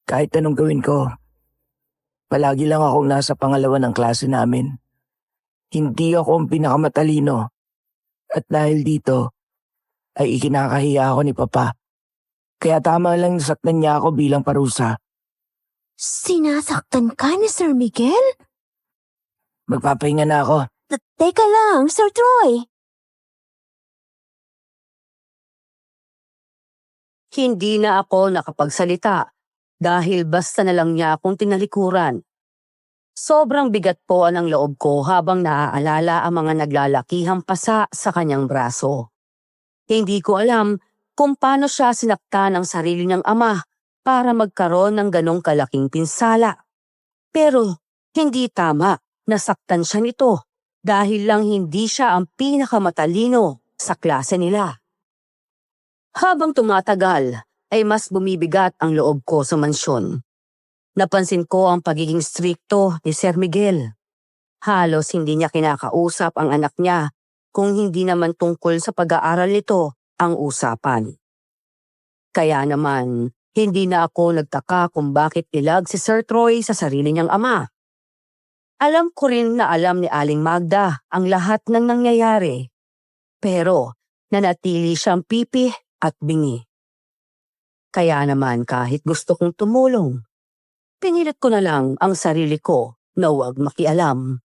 Kahit anong gawin ko, palagi lang akong nasa pangalawa ng klase namin. Hindi ako ang pinakamatalino. At dahil dito, ay ikinakahiya ako ni Papa. Kaya tama lang nasaktan niya ako bilang parusa. Sinasaktan ka ni Sir Miguel? Magpapahinga na ako. Teka lang, Sir Troy. Hindi na ako nakapagsalita dahil basta na lang niya akong tinalikuran. Sobrang bigat po ang loob ko habang naaalala ang mga naglalakihang pasa sa kanyang braso. Hindi ko alam kung paano siya sinaktan ng sarili niyang ama para magkaroon ng ganong kalaking pinsala. Pero hindi tama, nasaktan siya nito dahil lang hindi siya ang pinakamatalino sa klase nila. Habang tumatagal, ay mas bumibigat ang loob ko sa mansyon. Napansin ko ang pagiging strikto ni Sir Miguel. Halos hindi niya kinakausap ang anak niya kung hindi naman tungkol sa pag-aaral nito ang usapan. Kaya naman, hindi na ako nagtaka kung bakit ilag si Sir Troy sa sarili niyang ama. Alam ko rin na alam ni Aling Magda ang lahat ng nangyayari. Pero nanatili siyang pipi at bingi. Kaya naman kahit gusto kong tumulong, pinilit ko na lang ang sarili ko na huwag makialam.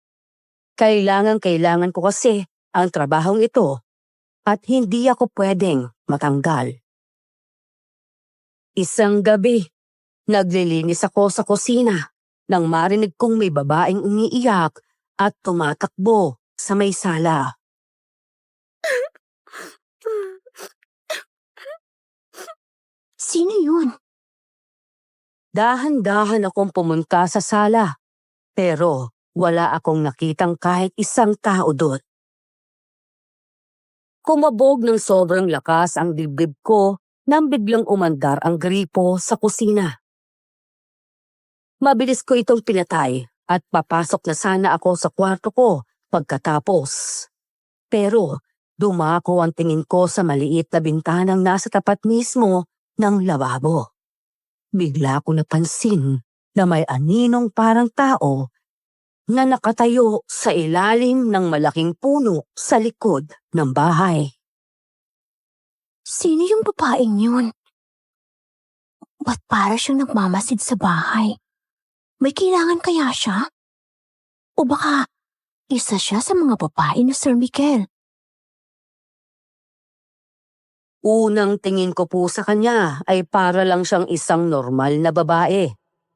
Kailangan ko kasi ang trabahong ito at hindi ako pwedeng matanggal. Isang gabi, naglilinis ako sa kusina nang marinig kong may babaeng umiiyak at tumatakbo sa may sala. Sino yun? Dahan-dahan akong pumunta sa sala, pero wala akong nakitang kahit isang tao doon. Kumabog ng sobrang lakas ang dibdib ko nang biglang umandar ang gripo sa kusina. Mabilis ko itong pinatay at papasok na sana ako sa kwarto ko pagkatapos. Pero dumako ang tingin ko sa maliit na bintanang nasa tapat mismo ng lababo. Bigla ko napansin na may aninong parang tao na nakatayo sa ilalim ng malaking puno sa likod ng bahay. Sino yung babaeng yun? Ba't para siyang nagmamasid sa bahay? May kailangan kaya siya? O baka isa siya sa mga babae ni Sir Miguel? Unang tingin ko po sa kanya ay para lang siyang isang normal na babae.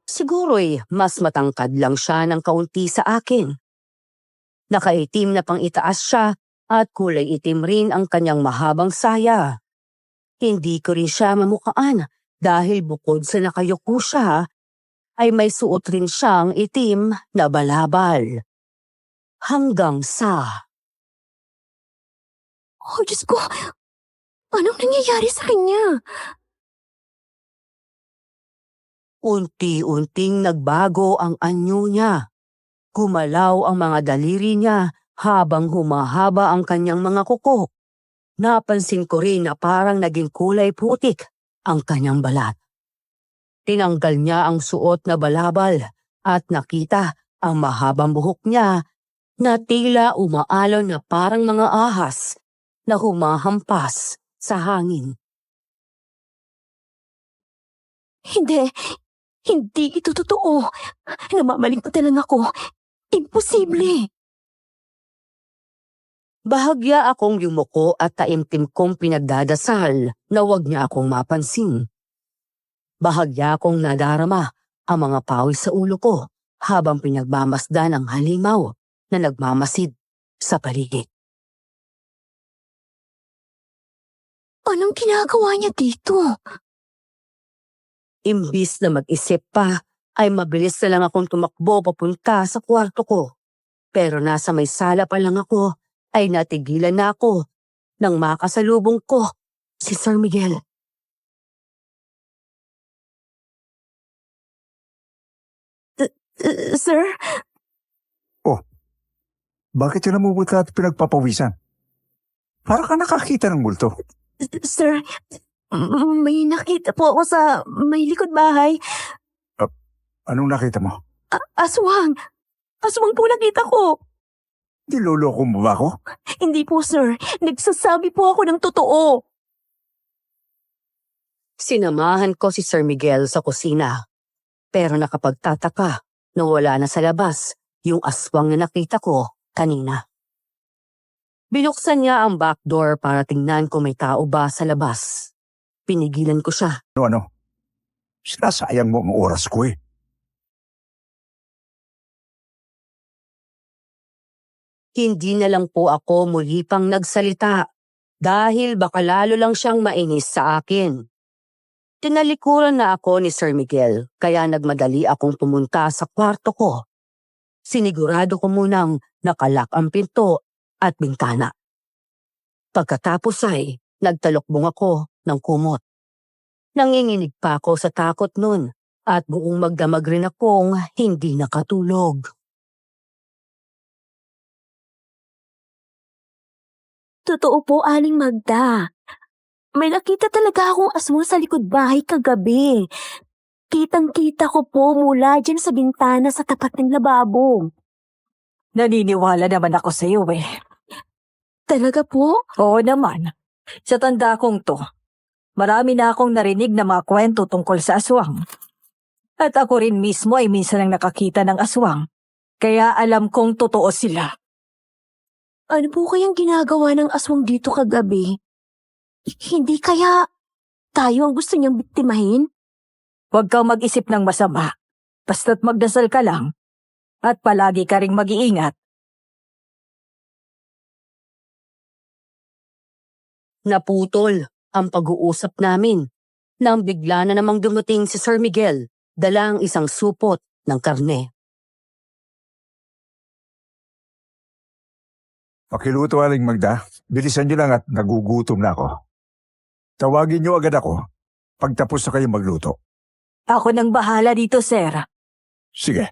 Siguro'y mas matangkad lang siya ng kaunti sa akin. Nakaitim na pang itaas siya at kulay itim rin ang kanyang mahabang saya. Hindi ko rin siya mamukaan dahil bukod sa nakayuko siya, ay may suot rin siyang itim na balabal. Hanggang sa... Oh, Diyos ko! Anong nangyayari sa kanya? Unti-unting nagbago ang anyo niya. Gumalaw ang mga daliri niya habang humahaba ang kanyang mga kuko. Napansin ko rin na parang naging kulay putik ang kanyang balat. Tinanggal niya ang suot na balabal at nakita ang mahabang buhok niya na tila umaalon na parang mga ahas na humahampas sa hangin. Hindi ito totoo. Namamaligtad lang ako. Imposible. Bahagya akong yumuko at taimtim kong pinagdadasal na huwag niya akong mapansin. Bahagya akong nadarama ang mga pawis sa ulo ko habang pinagmamasdan ang halimaw na nagmamasid sa paligid. Anong ginagawa niya dito? Imbis na mag-isip pa, ay mabilis na lang akong tumakbo papunta sa kwarto ko. Pero nasa may sala pa lang ako, ay natigilan na ako nang makasalubong ko si Sir Miguel. Sir? Bakit ka namumuta at pinagpapawisan? Para ka nakakita ng multo. Sir, may nakita po ako sa may likod bahay. Anong nakita mo? Aswang! Aswang po nakita ko. Niloloko mo ba ako? Hindi po, sir. Nagsasabi po ako ng totoo. Sinamahan ko si Sir Miguel sa kusina. Pero nakapagtataka na wala na sa labas yung aswang na nakita ko kanina. Binuksan niya ang back door para tingnan kung may tao ba sa labas. Pinigilan ko siya. Ano? Sinasayang mo ang oras ko eh. Hindi na lang po ako muli pang nagsalita dahil baka lalo lang siyang mainis sa akin. Tinalikuran na ako ni Sir Miguel kaya nagmadali akong pumunta sa kwarto ko. Sinigurado ko munang nakalak ang pinto at bintana. Pagkatapos ay nagtalokbong ako ng kumot. Nanginginig pa ako sa takot nun at buong magdamag rin akong hindi nakatulog. Totoo po, Aling Magda. May nakita talaga akong aswang sa likod bahay kagabi. Kitang-kita ko po mula dyan sa bintana sa tapat ng lababo. Naniniwala naman ako sa iyo eh. Talaga po? Oo naman. Sa tanda kong to, marami na akong narinig na mga kwento tungkol sa aswang. At ako rin mismo ay minsan ang nakakita ng aswang. Kaya alam kong totoo sila. Ano po kayang ginagawa ng aswang dito kagabi? Hindi kaya tayo ang gusto niyang biktimahin? Huwag kang mag-isip ng masama. Basta't magdasal ka lang. At palagi ka ring mag-iingat. Naputol ang pag-uusap namin nang bigla na namang dumating si Sir Miguel, dala ang isang supot ng karne. Pakiluto, Aling Magda. Bilisan niyo lang at nagugutom na ako. Tawagin niyo agad ako pagtapos na kayo magluto. Ako nang bahala dito, sir. Sige.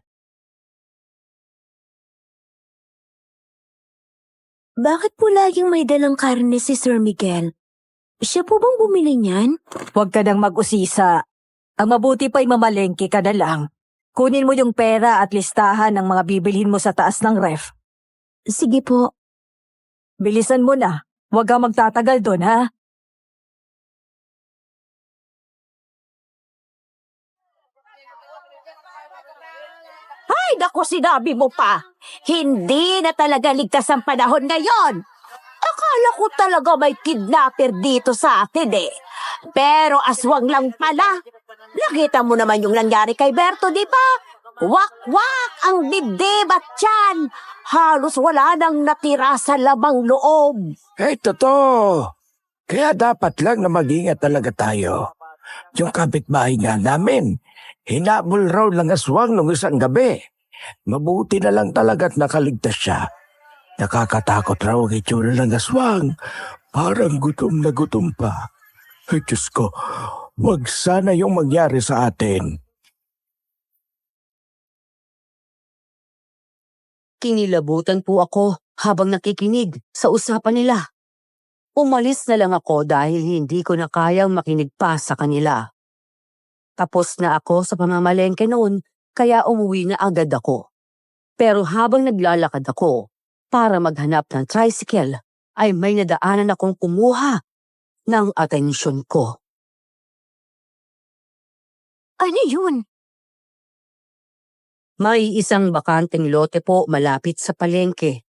Bakit po laging may dalang karne si Sir Miguel? Siya po bang bumili niyan? Huwag ka nang mag-usisa. Ang mabuti pa'y mamalengke ka na lang. Kunin mo yung pera at listahan ng mga bibilhin mo sa taas ng ref. Sige po. Bilisan mo na. Huwag kang magtatagal doon, ha? Ay, naku, sinabi mo pa. Hindi na talaga ligtas ang panahon ngayon. Akala ko talaga may kidnapper dito sa atin eh. Pero aswang lang pala. Nakita mo naman yung nangyari kay Berto, di ba? Wak-wak ang dibdib at tiyan. Halos wala nang natira sa labang loob. Totoo. Kaya dapat lang na mag-ingat talaga tayo. Yung kapitbahay nga namin, hinabol raw ng aswang nung isang gabi. Mabuti na lang talaga't nakaligtas siya. Nakakatakot raw ang itsura ng aswang. Parang gutom na gutom pa. Ay, Diyos ko, wag sana yung mangyari sa atin. Kinilabutan po ako habang nakikinig sa usapan nila. Umalis na lang ako dahil hindi ko na kayang makinig pa sa kanila. Tapos na ako sa pamamalengke noon kaya umuwi na agad ako. Pero habang naglalakad ako para maghanap ng tricycle ay may nadaanan akong kumuha ng atensyon ko. Ano yun? May isang bakanteng lote po malapit sa palengke.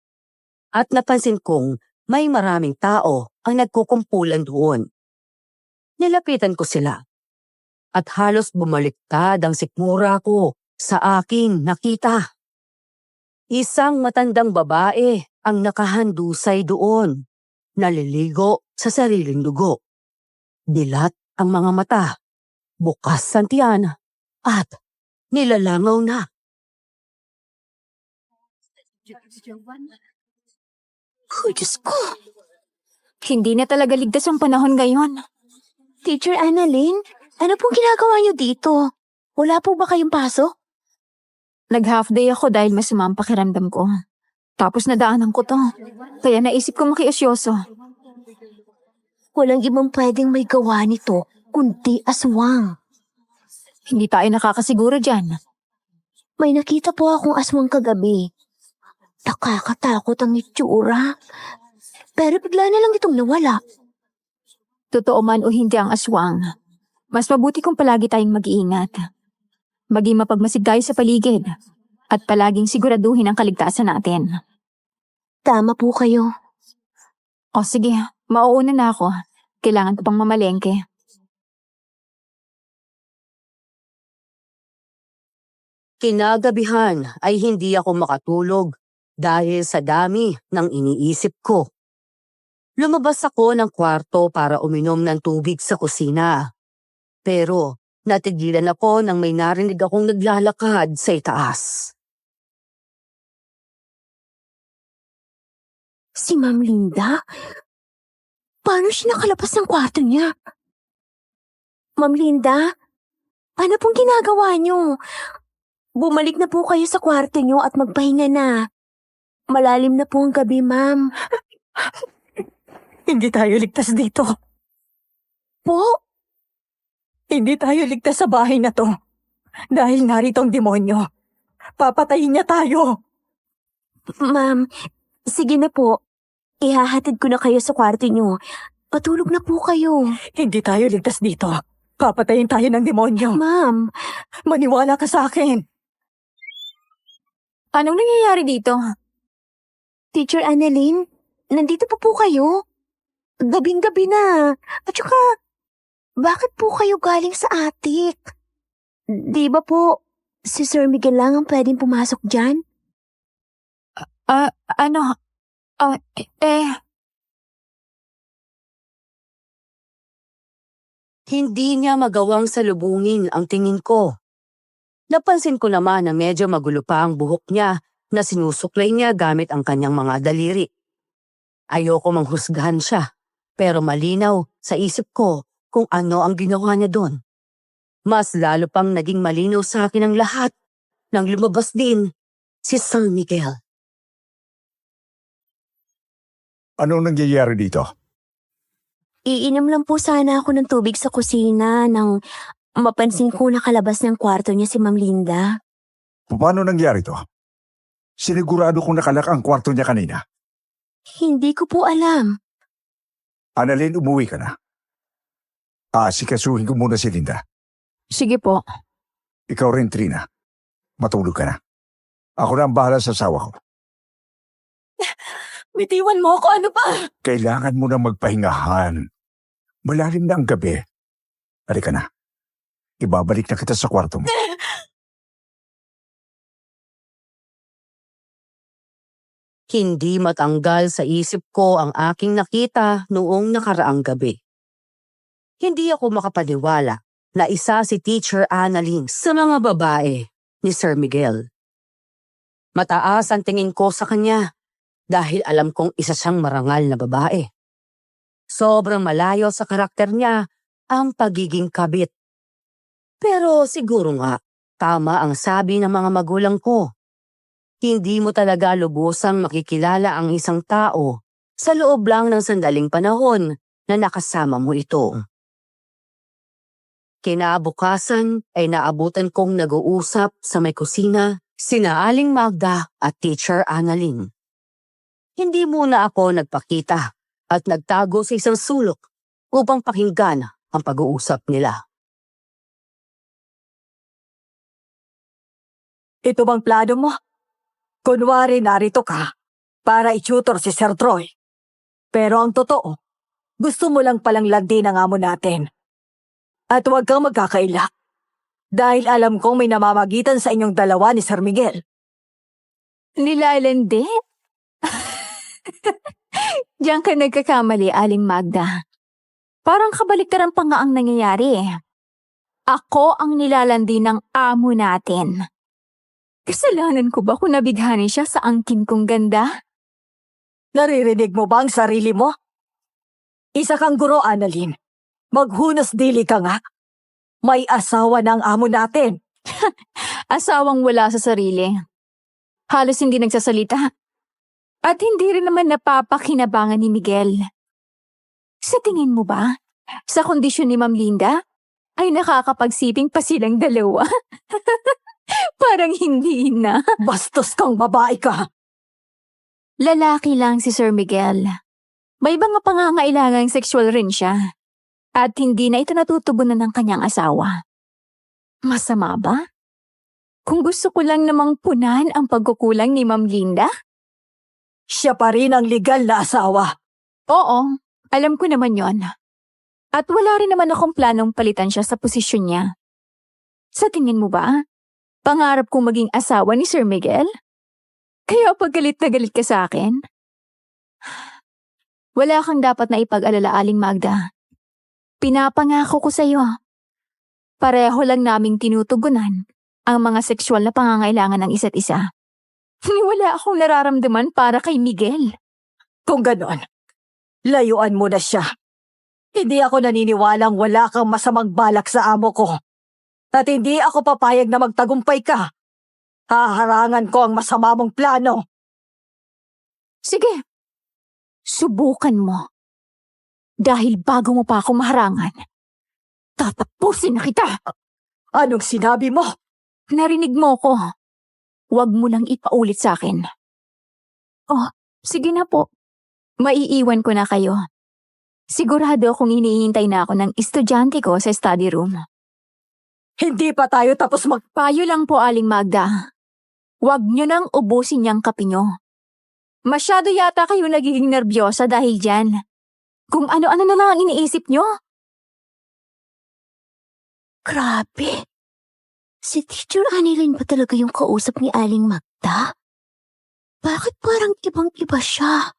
At napansin kong may maraming tao ang nagkukumpulan doon. Nilapitan ko sila. At halos bumaliktad ang sikmura ko sa aking nakita. Isang matandang babae ang nakahandusay doon. Naliligo sa sariling dugo. Dilat ang mga mata. Bukas ang tiyan. At nilalangaw na. Oh, Diyos ko. Hindi na talaga ligtas ang panahon ngayon. Teacher Annalyn, ano pong ginagawa niyo dito? Wala po ba kayong pasok? Nag-half day ako dahil masama ang pakiramdam ko. Tapos nadaanan ko to. Kaya naisip ko makiusyoso. Walang ibang pwedeng may gawa nito, kundi aswang. Hindi tayo nakakasiguro dyan. May nakita po akong aswang kagabi. Nakakatakot ang itsura. Pero bigla na lang itong nawala. Totoo man o hindi ang aswang, mas mabuti kung palagi tayong mag-iingat. Maging mapagmasid tayo sa paligid at palaging siguraduhin ang kaligtasan natin. Tama po kayo. O sige, mauuna na ako. Kailangan ko pang mamalengke. Kinagabihan ay hindi ako makatulog dahil sa dami ng iniisip ko. Lumabas ako ng kwarto para uminom ng tubig sa kusina. Pero natigilan ako nang may narinig akong naglalakad sa itaas. Si Ma'am Linda? Paano siya nakalabas ng kwarto niya? Ma'am Linda? Ano pong ginagawa niyo? Bumalik na po kayo sa kwarto niyo at magpahinga na. Malalim na po ang gabi, ma'am. Hindi tayo ligtas dito. Po? Hindi tayo ligtas sa bahay na to. Dahil narito ang demonyo. Papatayin niya tayo. Ma'am, sige na po. Ihahatid ko na kayo sa kwarto niyo. Patulog na po kayo. Hindi tayo ligtas dito. Papatayin tayo ng demonyo. Ma'am, Maniwala ka sa akin. Anong nangyayari dito? Teacher Annalyn, nandito po kayo. Gabing-gabi na. At saka, bakit po kayo galing sa attic? Di ba po, si Sir Miguel lang ang pwedeng pumasok dyan? Hindi niya magawang salubungin ang tingin ko. Napansin ko naman na medyo magulo pa ang buhok niya na sinusuklay niya gamit ang kanyang mga daliri. Ayoko manghusgahan siya, pero malinaw sa isip ko kung ano ang ginawa niya doon. Mas lalo pang naging malinaw sa akin ang lahat nang lumabas din si San Miguel. Anong nangyayari dito? Iinom lang po sana ako ng tubig sa kusina nang mapansin ko nakalabas ng kwarto niya si Ma'am Linda. Paano nangyari to? Sinigurado kong nakalak ang kwarto niya kanina. Hindi ko po alam. Annalyn, umuwi ka na. Sikasuhin ko muna si Linda. Sige po. Ikaw rin, Trina. Matulog ka na. Ako na ang bahala sa asawa ko. Bitiwan mo ako, ano ba? Kailangan mo na magpahingahan. Malalim na ang gabi. Halika na. Ibabalik na kita sa kwarto mo. Hindi matanggal sa isip ko ang aking nakita noong nakaraang gabi. Hindi ako makapaniwala na isa si Teacher Annalyn sa mga babae ni Sir Miguel. Mataas ang tingin ko sa kanya dahil alam kong isa siyang marangal na babae. Sobrang malayo sa karakter niya ang pagiging kabit. Pero siguro nga, tama ang sabi ng mga magulang ko. Hindi mo talaga lubusang makikilala ang isang tao sa loob lang ng sandaling panahon na nakasama mo ito. Kinabukasan ay naabutan kong nag-uusap sa may kusina sina Aling Magda at Teacher Annalyn. Hindi muna ako nagpakita at nagtago sa isang sulok upang pakinggan ang pag-uusap nila. Ito bang plano mo? Kunwari narito ka para i-tutor si Sir Troy. Pero ang totoo, gusto mo lang palang landi ng amo natin. At huwag kang magkakaila. Dahil alam kong may namamagitan sa inyong dalawa ni Sir Miguel. Nilalandi? Diyan ka nagkakamali, Aling Magda. Parang kabaliktaran pa nga ang nangyayari eh. Ako ang nilalandi ng amo natin. Kasalanan ko ba kung nabighanin siya sa angkin kong ganda? Naririnig mo ba ang sarili mo? Isa kang guro, Annalyn. Maghunos dili ka nga. May asawa ng amo natin. Asawang wala sa sarili. Halos hindi nagsasalita. At hindi rin naman napapakinabangan ni Miguel. Sa tingin mo ba, sa kondisyon ni Ma'am Linda, ay nakakapagsiping pa silang dalawa? Parang hindi na. Bastos kang babae ka! Lalaki lang si Sir Miguel. May mga pangangailangang sexual rin siya. At hindi na ito natutugunan ng kanyang asawa. Masama ba? Kung gusto ko lang namang punan ang pagkukulang ni Ma'am Linda? Siya pa rin ang legal na asawa. Oo, alam ko naman yon. At wala rin naman akong planong palitan siya sa posisyon niya. Sa tingin mo ba, pangarap kong maging asawa ni Sir Miguel? Kaya pag galit na galit ka sa akin? Wala kang dapat na ipag-alala, Aling Magda. Pinapangako ko sa iyo. Pareho lang naming tinutugunan ang mga sexual na pangangailangan ng isa't isa. Wala akong nararamdaman para kay Miguel. Kung ganon, layuan mo na siya. Hindi ako naniniwalang wala kang masamang balak sa amo ko. At hindi ako papayag na magtagumpay ka. Haharangan ko ang masama mong plano. Sige, subukan mo. Dahil bago mo pa ako maharangan, tatapusin na kita. Anong sinabi mo? Narinig mo ko. Huwag mo nang ipaulit sa akin. Oh, sige na po. Maiiwan ko na kayo. Sigurado akong hinihintay na ako ng estudyante ko sa study room. Hindi pa tayo tapos Payo lang po, Aling Magda. Huwag nyo nang ubusin niyang kape nyo. Masyado yata kayo nagiging nerbyosa dahil dyan. Kung ano-ano na lang ang iniisip nyo. Grabe. Si Teacher Annalyn ba talaga yung kausap ni Aling Magda? Bakit parang ibang-iba siya?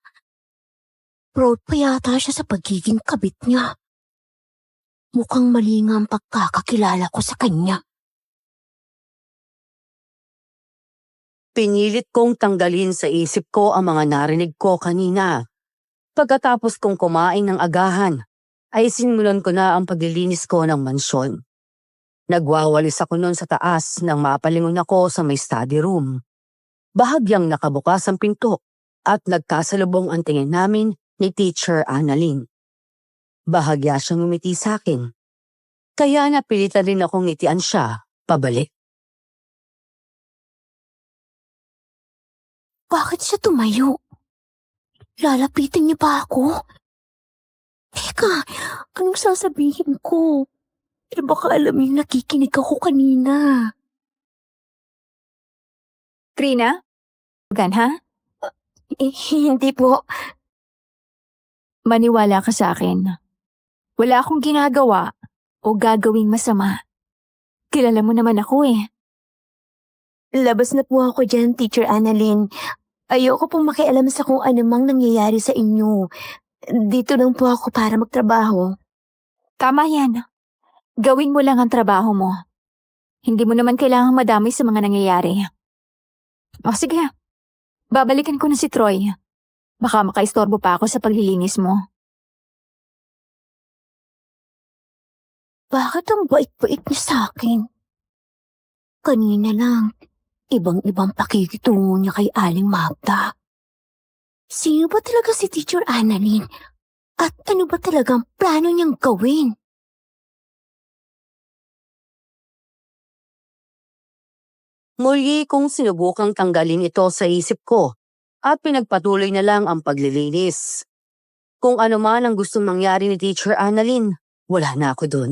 Proud pa yata siya sa pagiging kabit niya. Mukhang mali nga ang pagkakakilala ko sa kanya. Pinilit kong tanggalin sa isip ko ang mga narinig ko kanina. Pagkatapos kong kumain ng agahan, ay simulan ko na ang paglilinis ko ng mansyon. Nagwawalis ako noon sa taas nang mapalingon ako sa may study room. Bahagyang nakabukas ang pinto at nagkasalubong ang tingin namin ni Teacher Annalyn. Bahagya siyang ngumiti sa akin. Kaya napilitan rin akong ngitian siya pabalik. Bakit siya tumayo? Lalapitan niya ba ako? Teka, anong sasabihin ko? Baka alam yung nakikinig ako kanina. Trina? Ha? Hindi po. Maniwala ka sa akin. Wala akong ginagawa o gagawing masama. Kilala mo naman ako eh. Labas na po ako dyan, Teacher Annalyn. Ayoko pong makialam sa kung anumang nangyayari sa inyo. Dito lang po ako para magtrabaho. Tama yan. Gawin mo lang ang trabaho mo. Hindi mo naman kailangang madamay sa mga nangyayari. O sige, babalikan ko na si Troy. Baka makaistorbo pa ako sa paglilinis mo. Bakit ang bait-bait niya sa akin? Kanina lang, ibang-ibang pakikitungo niya kay Aling Magda. Sino ba talaga si Teacher Annalyn? At ano ba talagang plano niyang gawin? Muli kong sinubukang tanggalin ito sa isip ko at pinagpatuloy na lang ang paglilinis. Kung ano man ang gustong mangyari ni Teacher Annalyn, wala na ako dun.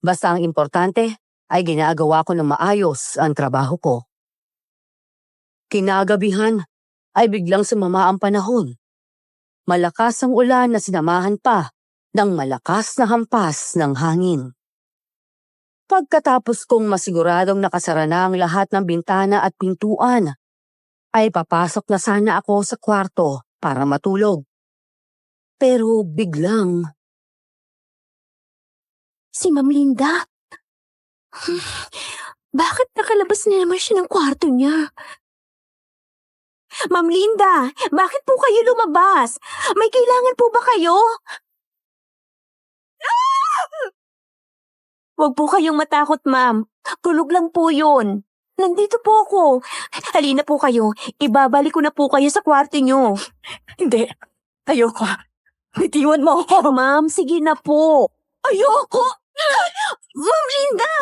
Basta ang importante ay ginagawa ko ng maayos ang trabaho ko. Kinagabihan ay biglang sumama ang panahon. Malakas ang ulan na sinamahan pa ng malakas na hampas ng hangin. Pagkatapos kong masiguradong nakasara na ang lahat ng bintana at pintuan, ay papasok na sana ako sa kwarto para matulog. Pero biglang, Si Ma'am Linda? Bakit nakalabas na naman siya ng kwarto niya? Ma'am Linda, bakit po kayo lumabas? May kailangan po ba kayo? Huwag po kayong matakot, ma'am. Tulog lang po yun. Nandito po ako. Halina po kayo. Ibabalik ko na po kayo sa kwarto nyo. Hindi. Ayoko. Bitiwan mo ako. Ma'am, sige na po. Ayoko! Ma'am Linda!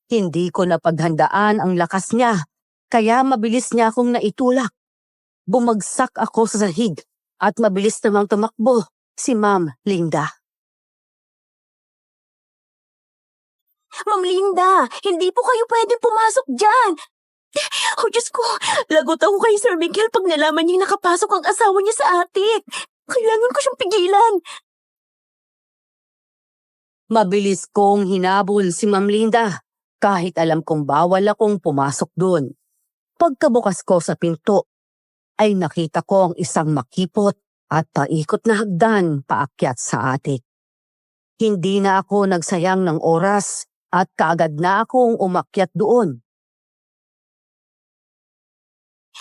Hindi ko napaghandaan ang lakas niya, kaya mabilis niya akong naitulak. Bumagsak ako sa sahig at mabilis namang tumakbo si Ma'am Linda. Ma'am Linda, hindi po kayo pwedeng pumasok dyan. Oh, Diyos ko, lagot ako kay Sir Miguel pag nalaman niyang nakapasok ang asawa niya sa atik. Kailangan ko siyang pigilan. Mabilis kong hinabol si Ma'am Linda, kahit alam kong bawal akong pumasok doon. Pagkabukas ko sa pinto, ay nakita ko ang isang makipot at paikot na hagdan paakyat sa atik. Hindi na ako nagsayang ng oras at kaagad na akong umakyat doon.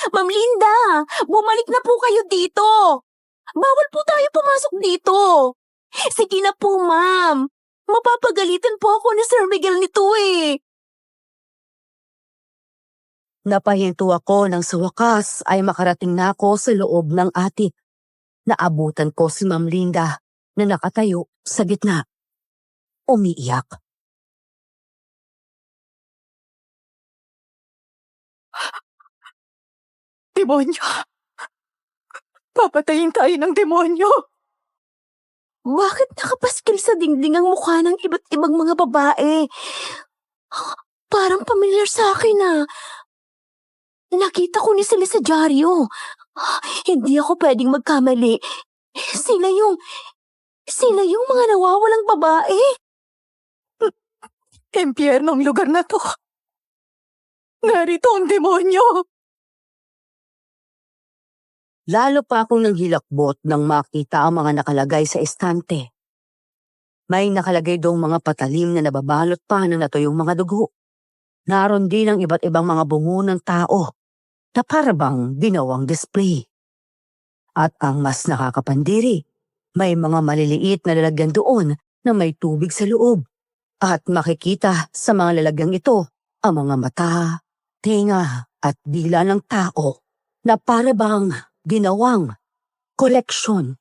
Ma'am Linda, bumalik na po kayo dito. Bawal po tayo pumasok dito. Sige na po, ma'am. Mapapagalitan po ako ni Sir Miguel nito eh. Napahinto ako nang sa wakas ay makarating na ako sa loob ng atik. Naabutan ko si Ma'am Linda na nakatayo sa gitna. Umiiyak. Demonyo. Papatayin tayo ng demonyo. Bakit nakapaskil sa dingding ang mukha ng iba't ibang mga babae? Parang pamilyar sa akin ah. Nakita ko ni sila sa dyaryo. Hindi ako pwedeng magkamali. Sila yung mga nawawalang babae. Impyernong lugar na to. Narito ang demonyo. Lalo pa akong nanghilakbot nang makita ang mga nakalagay sa estante. May nakalagay doong mga patalim na nababalot pa ng natuyong mga dugo. Naroon din ang iba't ibang mga bungo ng tao na parabang ginawang display. At ang mas nakakapandiri, may mga maliliit na lalagyan doon na may tubig sa loob. At makikita sa mga lalagyang ito ang mga mata, tenga at dila ng tao na parabang ginawang koleksyon.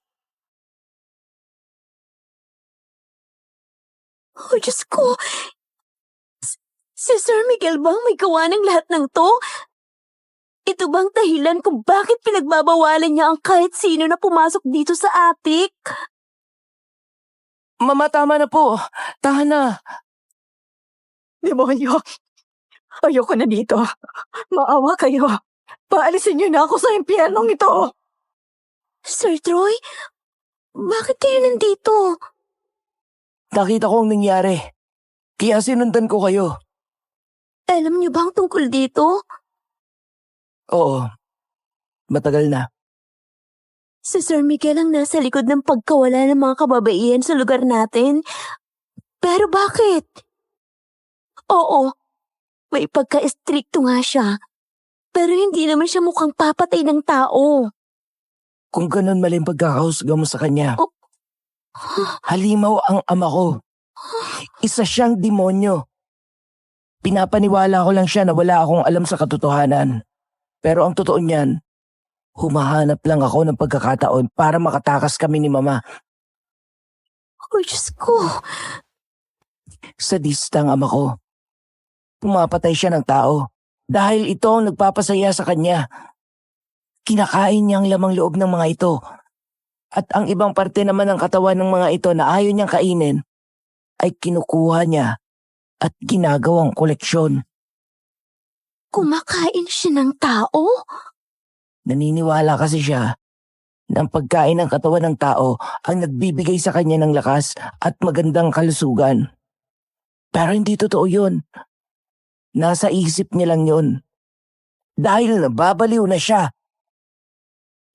Oh, Diyos ko! Si Sir Miguel bang may gawa ng lahat ng to? Ito bang dahilan kung bakit pinagbabawalan niya ang kahit sino na pumasok dito sa atik? Mama, tama na po. Tahan na. Demonyo. Ayoko na dito. Maawa kayo. Paalisin niyo na ako sa impyernong ito. Sir Troy, bakit kayo nandito? Nakita ko ang nangyari. Kaya sinundan ko kayo. Alam niyo bang tungkol dito? Oo. Matagal na. Si Sir Miguel ang nasa likod ng pagkawala ng mga kababaihan sa lugar natin. Pero bakit? Oo, may pagka-estrikto nga siya. Pero hindi naman siya mukhang papatay ng tao. Kung ganun mali ang pagkakahusga mo sa kanya. Oh. Halimaw ang ama ko. Isa siyang demonyo. Pinapaniwala ko lang siya na wala akong alam sa katotohanan. Pero ang totoo niyan, humahanap lang ako ng pagkakataon para makatakas kami ni Mama. Oh, Diyos ko. Sadista ang ama ko. Pumapatay siya ng tao dahil ito ang nagpapasaya sa kanya. Kinakain niya ang lamang loob ng mga ito. At ang ibang parte naman ng katawan ng mga ito na ayaw niyang kainin ay kinukuha niya at ginagawang koleksyon. Kumakain siya ng tao? Naniniwala kasi siya na ang pagkain ng katawan ng tao ang nagbibigay sa kanya ng lakas at magandang kalusugan. Pero hindi totoo yun. Nasa isip niya lang yun. Dahil nababaliw na siya.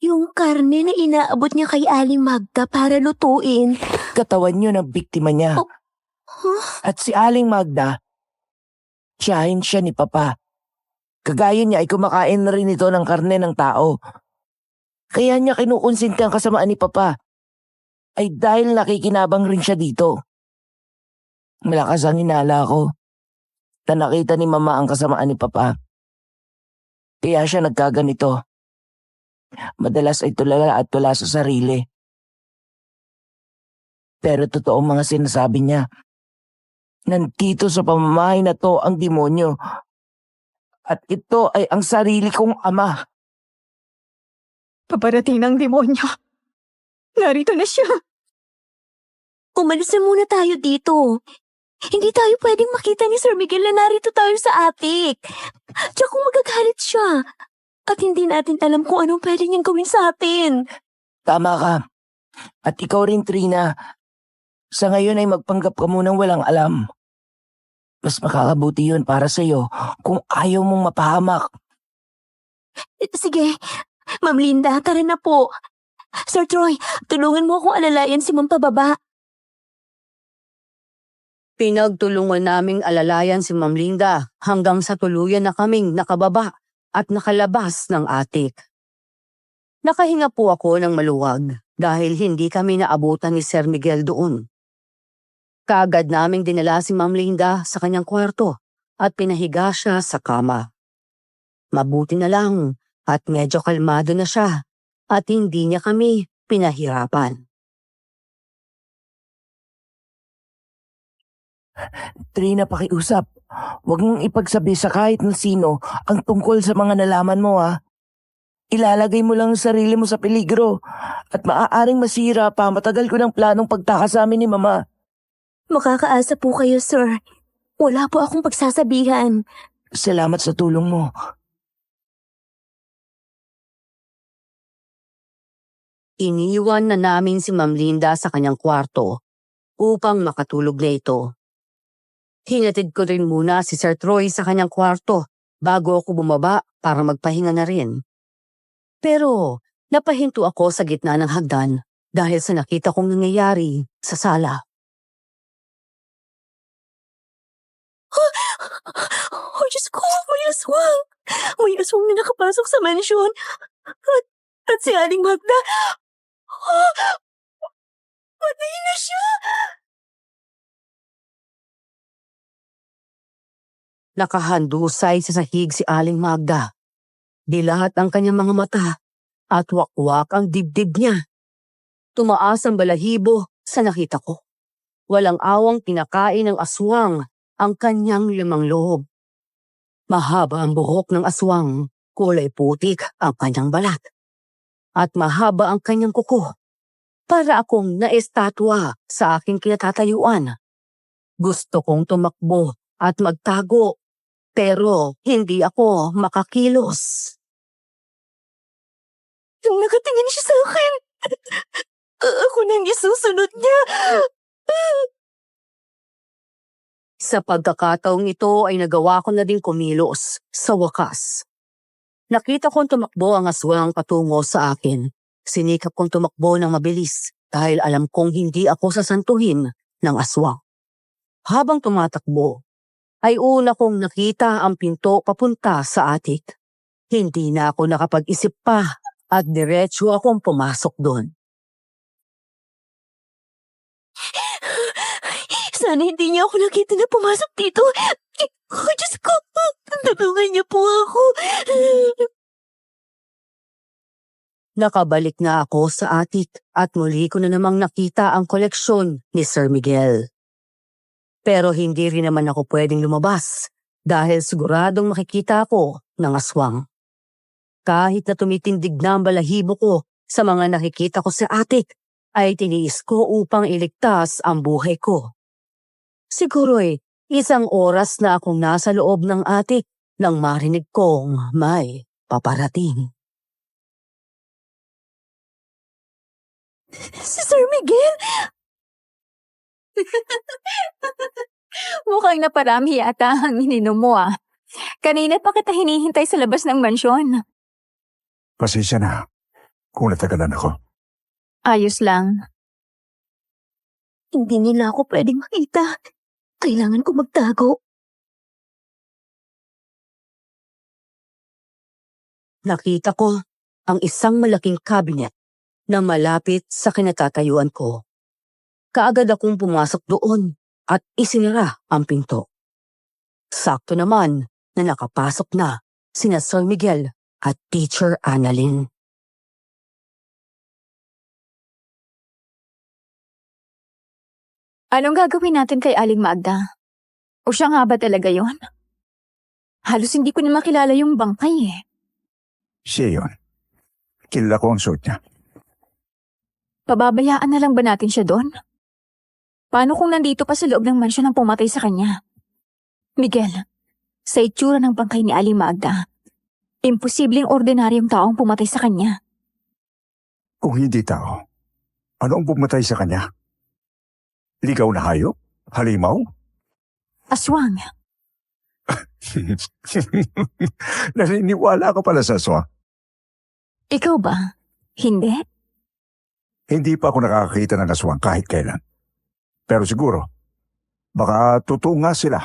Yung karne na inaabot niya kay Aling Magda para lutuin. Katawan yun ang biktima niya. Oh. Huh? At si Aling Magda, tiyahin siya ni Papa. Kagaya niya ay kumakain na rin ito ng karne ng tao. Kaya niya kinukonsinti ang kasamaan ni Papa. ay dahil nakikinabang rin siya dito. Malakas ang hinala ko na nakita ni Mama ang kasamaan ni Papa. Kaya siya nagkaganito. Madalas ay tulala at tula sa sarili. Pero totoo mga sinasabi niya. Nandito sa pamamahay na to ang demonyo. At ito ay ang sarili kong ama. Paparating ng demonyo. Narito na siya. Umalis na muna tayo dito. Hindi tayo pwedeng makita ni Sir Miguel na narito tayo sa attic. Tsaka kung magagalit siya. At hindi natin alam kung anong pwede niyang gawin sa atin. Tama ka. At ikaw rin, Trina. Sa ngayon ay magpanggap ka munang walang alam. Mas makakabuti yun para sa'yo kung ayaw mong mapahamak. Sige, Ma'am Linda, tara na po. Sir Troy, tulungan mo akong alalayan si Ma'am pababa. Pinagtulungan naming alalayan si Ma'am Linda hanggang sa tuluyan na kaming nakababa at nakalabas ng attic. Nakahinga po ako ng maluwag dahil hindi kami naabutan ni Sir Miguel doon. Kaagad naming dinala si Ma'am Linda sa kanyang kwarto at pinahiga siya sa kama. Mabuti na lang at medyo kalmado na siya at hindi niya kami pinahirapan. Trina, pakiusap. Huwag mong ipagsabi sa kahit na sino ang tungkol sa mga nalaman mo, ha. Ilalagay mo lang ang sarili mo sa peligro at maaaring masira pa matagal ko ng planong pagtakas sa amin ni Mama. Makakaasa po kayo, sir. Wala po akong pagsasabihan. Salamat sa tulong mo. Iniwan na namin si Ma'am Linda sa kanyang kwarto upang makatulog na ito. Hinatid ko rin muna si Sir Troy sa kanyang kwarto bago ako bumaba para magpahinga na rin. Pero napahinto ako sa gitna ng hagdan dahil sa nakita kong nangyayari sa sala. Oh, Diyos ko, may aswang. May aswang na nakapasok sa mansyon. At si Aling Magda, patay na siya. Nakahandusay sa sahig si Aling Magda. Dilahat ang kanyang mga mata at wakwak ang dibdib niya. Tumaas ang balahibo sa nakita ko. Walang awang kinakain ng aswang ang kanyang limang loob. Mahaba ang buhok ng aswang, kulay putik ang kanyang balat. At mahaba ang kanyang kuko. Para akong naestatwa sa aking kinatatayuan. Gusto kong tumakbo at magtago, pero hindi ako makakilos. Nung nakatingin siya sa akin, ako nang isusunod niya. Sa pagkakataong ito ay nagawa ko na din kumilos sa wakas. Nakita kong tumakbo ang aswang patungo sa akin. Sinikap kong tumakbo ng mabilis dahil alam kong hindi ako sasantuhin ng aswang. Habang tumatakbo, ay una kong nakita ang pinto papunta sa attic. Hindi na ako nakapag-isip pa at diretso akong pumasok doon. Sana hindi niya ako nakita na pumasok dito. Oh, Diyos ko, tulungan niya po ako. Nakabalik na ako sa attic at muli ko na namang nakita ang koleksyon ni Sir Miguel. Pero hindi rin naman ako pwedeng lumabas dahil siguradong makikita ako ng aswang. Kahit na tumitindig na ang balahibo ko sa mga nakikita ko sa attic, ay tiniis ko upang iligtas ang buhay ko. Siguro'y isang oras na akong nasa loob ng attic nang marinig kong may paparating. Si Sir Miguel? Mukhang naparami yata ang ininom mo ah. Kanina pa kita hinihintay sa labas ng mansyon. Pasensya na kung natagalan ako. Ayos lang. Hindi nila ako pwedeng makita. Kailangan ko magtago. Nakita ko ang isang malaking cabinet na malapit sa kinatatayuan ko. Kaagad akong pumasok doon at isinara ang pinto. Sakto naman na nakapasok na sina Sir Miguel at Teacher Annalyn. Anong gagawin natin kay Aling Magda? O siya nga ba talaga yon? Halos hindi ko na makilala yung bangkay eh. Siya yun. Kilala ko ang suot niya. Pababayaan na lang ba natin siya doon? Paano kung nandito pa sa loob ng mansyon ang pumatay sa kanya? Miguel, sa itsura ng bangkay ni Aling Magda, imposibleng ordinaryong taong pumatay sa kanya. Kung hindi tao, ano ang pumatay sa kanya? Ligaw na hayop? Halimaw? Aswang. Naniniwala ka pala sa aswang. Ikaw ba? Hindi? Hindi pa ako nakakakita ng aswang kahit kailan. Pero siguro, baka totoo nga sila.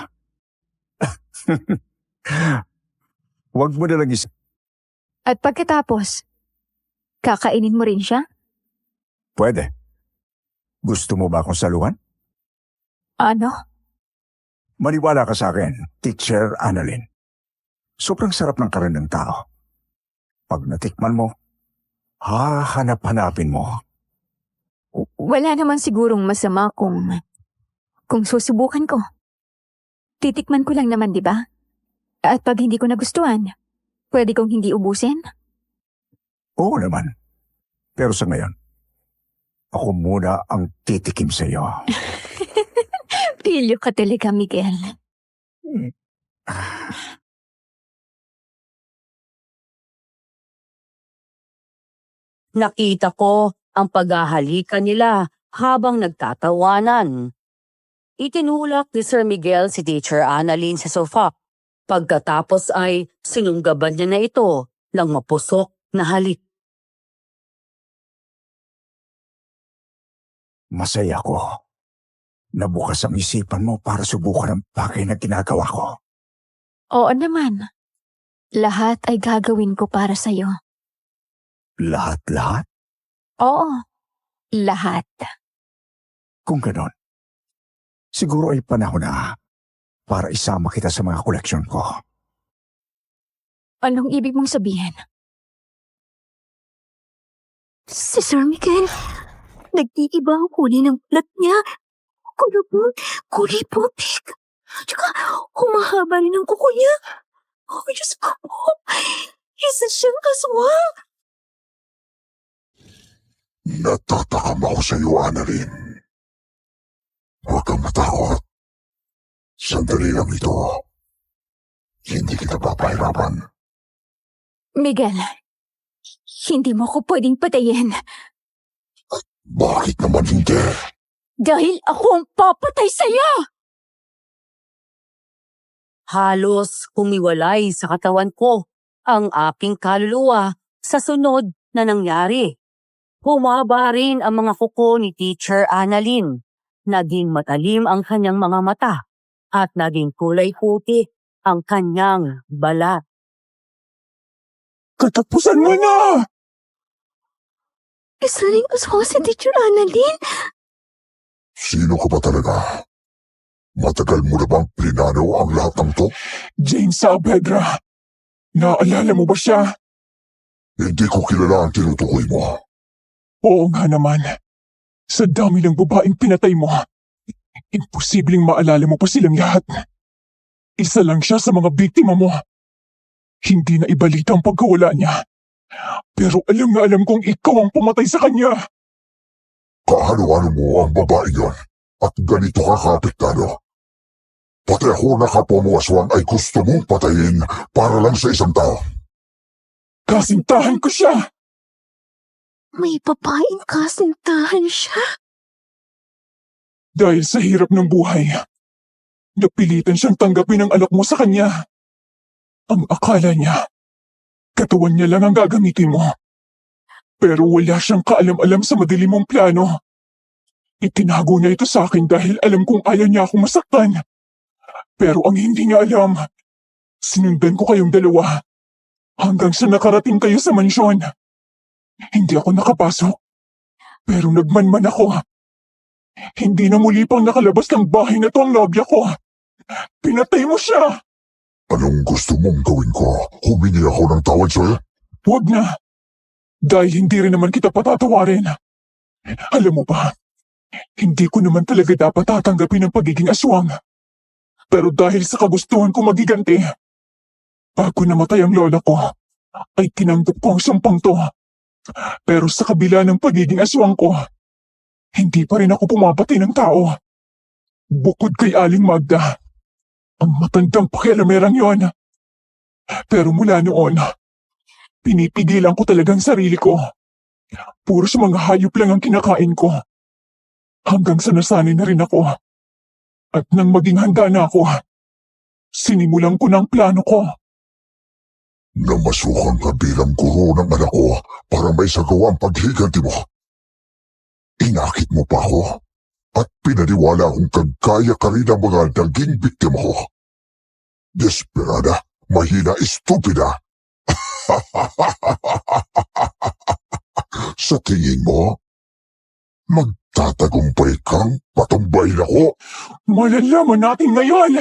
Huwag mo na lang At pagkatapos, kakainin mo rin siya? Pwede. Gusto mo ba akong saluhan? Ano? Maniwala ka sa akin, Teacher Annalyn. Sobrang sarap ng karin ng tao. Pag natikman mo, hahanap-hanapin mo. Wala naman sigurong masama kung susubukan ko. Titikman ko lang naman, di ba? At pag hindi ko nagustuhan, pwede kong hindi ubusin? Oo naman. Pero sa ngayon, ako muna ang titikim sa iyo. Pilyo ka talaga, Miguel. Nakita ko ang paghahalikan nila habang nagtatawanan. Itinulak ni Sir Miguel si Teacher Annalyn sa sofa. Pagkatapos ay sinunggaban niya na ito ng mapusok na halik. Masaya ko. Nabukas ang isipan mo para subukan ang bagay na ginagawa ko. Oo naman. Lahat ay gagawin ko para sa'yo. Lahat-lahat? Oo, lahat. Kung ganon, siguro ay panahon na para isama kita sa mga koleksyon ko. Anong ibig mong sabihin? Si Sir Miguel, nag-iiba ang kulay ng balat niya. Kulay putik. Tsaka humahaba rin ang kuko niya. Oh, Diyos ko po. Isa siyang aswang. Natatakam ako sa iyo, Annalyn. Huwag kang matakot. Sandali lang ito. Hindi kita papahirapan. Miguel, hindi mo ko pwedeng patayin. Bakit naman hindi? Dahil ako ang papatay sa'yo! Halos humiwalay sa katawan ko ang aking kaluluwa sa sunod na nangyari. Humaba rin ang mga kuko ni Teacher Annalyn. Naging matalim ang kanyang mga mata at naging kulay puti ang kanyang balat. Katapusan mo na! Isa ring aswang si Teacher Annalyn. Sino ka ba talaga? Matagal mo na bang plinano ang lahat ng to? Jane Saavedra, naalala mo ba siya? Hindi ko kilala ang tinutukoy mo. Oo nga naman. Sa dami ng babaeng pinatay mo, imposibleng maalala mo pa silang lahat. Isa lang siya sa mga biktima mo. Hindi na ibalita ang pagkawala niya. Pero alam na alam kong ikaw ang pumatay sa kanya. Kaano-ano mo ang babae yon at ganito ka kaapektado. Pati ako na kapwa mo aswang ay gusto mong patayin para lang sa isang tao. Kasintahan ko siya! May babaeng kasintahan siya. Dahil sa hirap ng buhay, napilitan siyang tanggapin ang alok mo sa kanya. Ang akala niya, katawan niya lang ang gagamitin mo. Pero wala siyang kaalam-alam sa madilim mong plano. Itinago niya ito sa akin dahil alam kong ayaw niya akong masaktan. Pero ang hindi niya alam, sinundan ko kayong dalawa hanggang sa nakarating kayo sa mansyon. Hindi ako nakapasok, pero nagmanman ako. Hindi na muli pang nakalabas ng bahay na to ang nobya ko. Pinatay mo siya! Anong gusto mong gawin ko? Humingi ako ng tawad sa'yo? Huwag na. Dahil hindi rin naman kita patatawarin. Alam mo ba, hindi ko naman talaga dapat tatanggapin ang pagiging aswang. Pero dahil sa kagustuhan ko magiganti, bago namatay ang lola ko, ay tinanggap ko ang sampang to. Pero sa kabila ng pagiging aswang ko, hindi pa rin ako pumapatay ng tao. Bukod kay Aling Magda, ang matandang pakialamerang yon. Pero mula noon, pinipigilan ko talagang sarili ko. Puro sa mga hayop lang ang kinakain ko. Hanggang sa nasanay na rin ako. At nang maging handa na ako, sinimulan ko ng plano ko. Namasukan ka bilang guro ng anak ko para may sagawa ang paghiganti mo. Inakit mo pa ako at pinaniwala akong kagaya ka rin ang mga naging biktima ko. Desperada, mahina, estupida. Sa tingin mo, magtatagumpay kang patumbayin ako? Malalaman natin ngayon!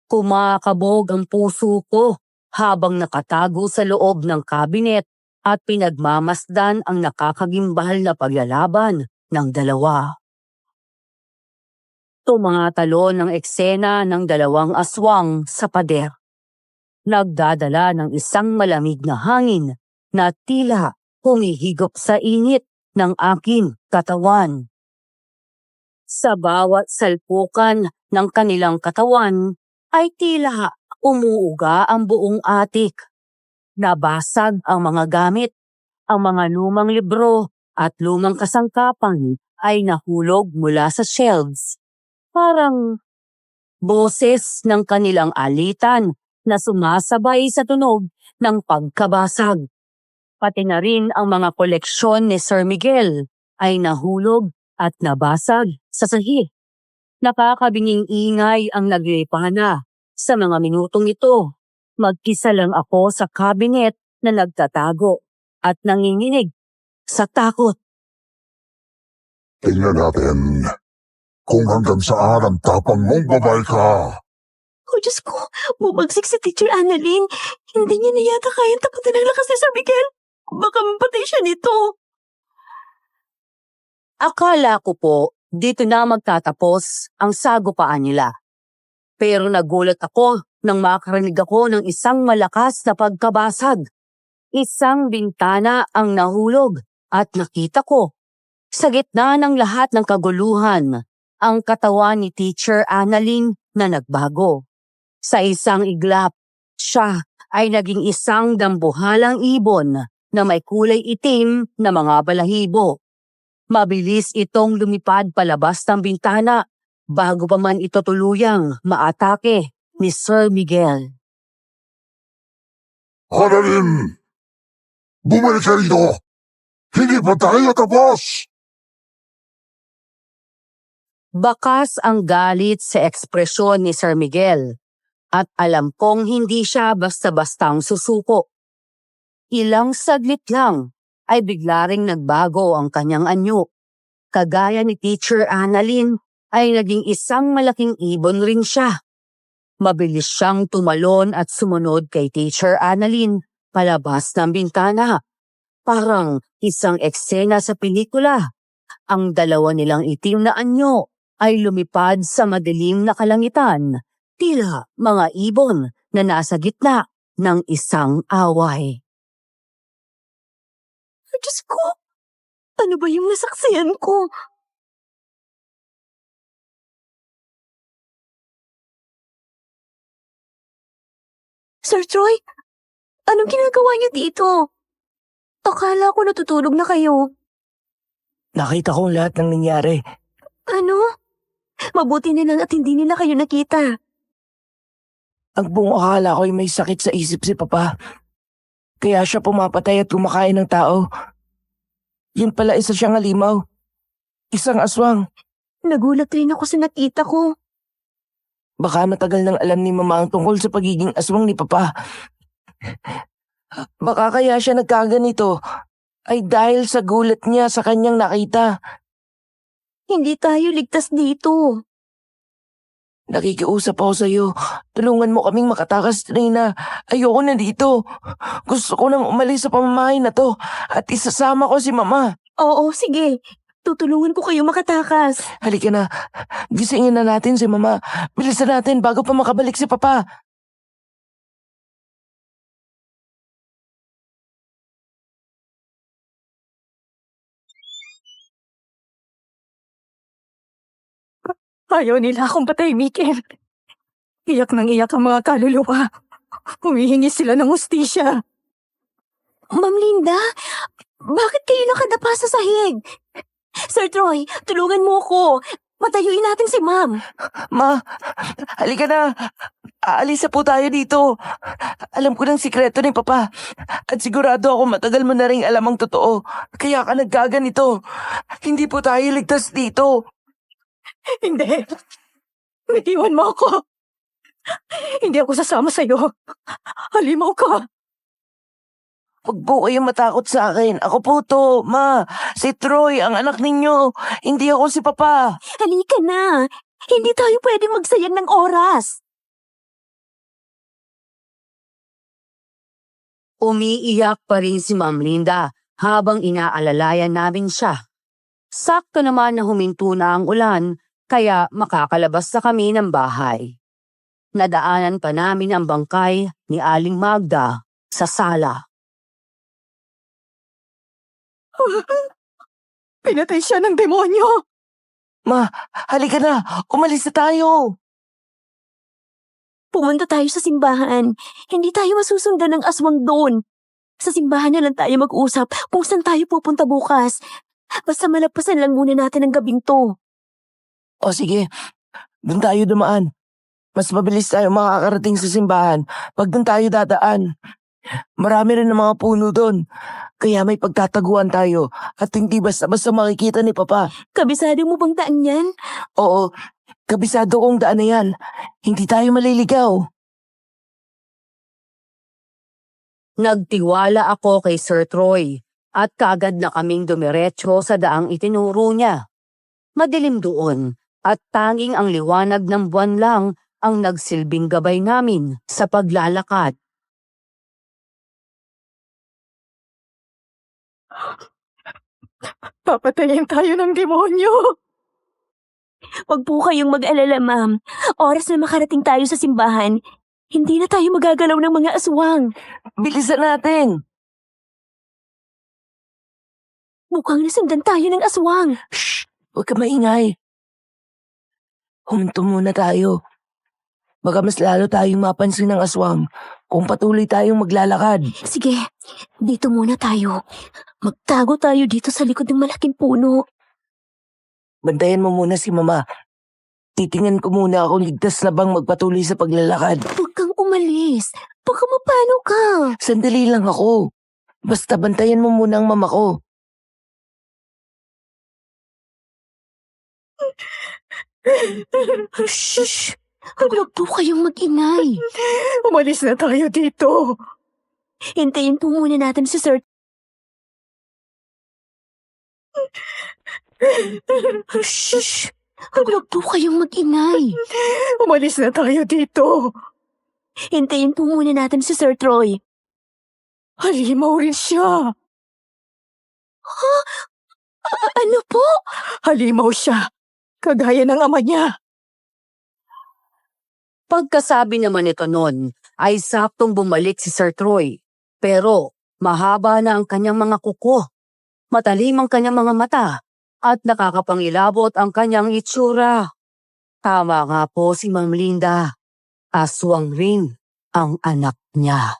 Kumakabog ang puso ko habang nakatago sa loob ng kabinet at pinagmamasdan ang nakakagimbal na paglalaban ng dalawa. Tumatalon ang eksena ng dalawang aswang sa pader. Nagdadala ng isang malamig na hangin na tila humihigop sa init ng aking katawan. Sa bawat salpukan ng kanilang katawan ay tila umuuga ang buong atik. Nabasag ang mga gamit, ang mga lumang libro at lumang kasangkapan ay nahulog mula sa shelves. Parang boses ng kanilang alitan na sumasabay sa tunog ng pagkabasag. Pati na rin ang mga koleksyon ni Sir Miguel ay nahulog at nabasag sa sahig. Nakakabinging ingay ang naglipana. Sa mga minutong ito, mag-isa lang ako sa kabinet na nagtatago at nanginginig sa takot. Tingnan natin kung hanggang saan ang tapang mong babae ka. Oh, Diyos ko, bumagsik si Teacher Annalyn. Hindi niya na yata kayang taputin ang lakas ni Sir Miguel. Baka mapatay siya nito. Akala ko po, dito na magtatapos ang sagupaan nila. Pero nagulat ako nang makarinig ako ng isang malakas na pagkabasag. Isang bintana ang nahulog at nakita ko, sa gitna ng lahat ng kaguluhan, ang katawan ni Teacher Annalyn na nagbago. Sa isang iglap, siya ay naging isang dambuhalang ibon na may kulay itim na mga balahibo. Mabilis itong lumipad palabas ng bintana bago pa man ito tuluyang maatake ni Sir Miguel. Annalyn! Bumalik ka rito! Hindi pa tayo tapos! Bakas ang galit sa ekspresyon ni Sir Miguel at alam kong hindi siya basta-bastang susuko. Ilang saglit lang ay bigla ring nagbago ang kanyang anyo. Kagaya ni Teacher Annalyn ay naging isang malaking ibon rin siya. Mabilis siyang tumalon at sumunod kay Teacher Annalyn palabas ng bintana. Parang isang eksena sa pelikula. Ang dalawa nilang itim na anyo ay lumipad sa madilim na kalangitan, tila mga ibon na nasa gitna ng isang away. Diyos ko, ano ba yung nasaksiyan ko? Sir Troy, anong ginagawa niyo dito? Akala ko natutulog na kayo. Nakita ko lahat ng nangyari. Ano? Mabuti nilang at hindi nila kayo nakita. Ang buong akala ko ay may sakit sa isip si Papa. Kaya siya pumapatay at kumakain ng tao. Yun pala isa siyang halimaw. Isang aswang. Nagulat rin ako sa nakita ko. Baka matagal nang alam ni Mama ang tungkol sa pagiging aswang ni Papa. Baka kaya siya nagkaganito. ay dahil sa gulat niya sa kanyang nakita. Hindi tayo ligtas dito. Nakikiusap ako sa'yo. Tulungan mo kaming makatakas, Trina. Ayoko na dito. Gusto ko nang umalis sa pamamahay na to at isasama ko si Mama. Oo, sige. Tutulungan ko kayo makatakas. Halika na. Gisingin na natin si Mama. Bilisan natin bago pa makabalik si Papa. Ayaw nila akong patahimikin. Iyak nang iyak ang mga kaluluwa. Humihingi sila ng hustisya. Ma'am Linda, bakit kayo nakadapa sa sahig? Sir Troy, tulungan mo ako. Patayuin natin si Ma'am. Ma, halika na. Aalis na po tayo dito. Alam ko ng sikreto ni Papa. At sigurado ako matagal mo na rin alam ang totoo. Kaya ka nagkaganito. Hindi po tayo ligtas dito. Hindi. Bitiwan mo ako. Hindi ako sasama sa'yo. Halimaw ka. Huwag po kayong matakot sa akin. Ako po to, Ma. Si Troy, ang anak ninyo. Hindi ako si Papa. Halika na. Hindi tayo pwedeng magsayang ng oras. Umiiyak pa rin si Ma'am Linda habang inaalalayan namin siya. Sakto naman na huminto na ang ulan, kaya makakalabas na kami ng bahay. Nadaanan pa namin ang bangkay ni Aling Magda sa sala. Pinatay siya ng demonyo. Ma, halika na. Umalis na tayo. Pumunta tayo sa simbahan. Hindi tayo masusundan ng aswang doon. Sa simbahan na lang tayo mag-usap kung saan tayo pupunta bukas. Basta malapasan lang muna natin ang gabing to. O sige, doon tayo dumaan. Mas mabilis tayo makakarating sa simbahan pag doon tayo dadaan. Marami rin ng mga puno doon. Kaya may pagtataguan tayo at hindi basta-basta makikita ni Papa. Kabisado mo bang daan yan? Oo, kabisado kong daan na yan. Hindi tayo maliligaw. Nagtiwala ako kay Sir Troy at kaagad na kaming dumiretso sa daang itinuro niya. Madilim doon at tanging ang liwanag ng buwan lang ang nagsilbing gabay namin sa paglalakad. Papatayin tayo ng demonyo. Huwag po kayong mag-alala, ma'am. Oras na makarating tayo sa simbahan, hindi na tayo magagalaw ng mga aswang. Bilisan natin. Mukhang nasundan tayo ng aswang. Shh! Huwag ka maingay. Huminto muna tayo. Baka mas lalo tayong mapansin ng aswang kung patuloy tayong maglalakad. Sige, dito muna tayo. Magtago tayo dito sa likod ng malaking puno. Bantayan mo muna si Mama. Titingnan ko muna kung ligtas na bang magpatuloy sa paglalakad. Huwag kang umalis. Baka mapano ka. Sandali lang ako. Basta bantayan mo muna ang mama ko. Shh! Huwag po kayong mag-ingay. Umalis na tayo dito. Hintayin po muna natin si Sir. Shh! Huwag po kayong mag-ingay. Umalis na tayo dito. Hintayin po muna natin si Sir Troy. Halimaw rin siya. Ano po? Halimaw siya. Kagaya ng ama niya. Pagkasabi naman ito noon, ay saktong bumalik si Sir Troy. Pero mahaba na ang kanyang mga kuko, matalim ang kanyang mga mata, at nakakapangilabot ang kanyang itsura. Tama nga po si Ma'am Linda. Aswang rin ang anak niya.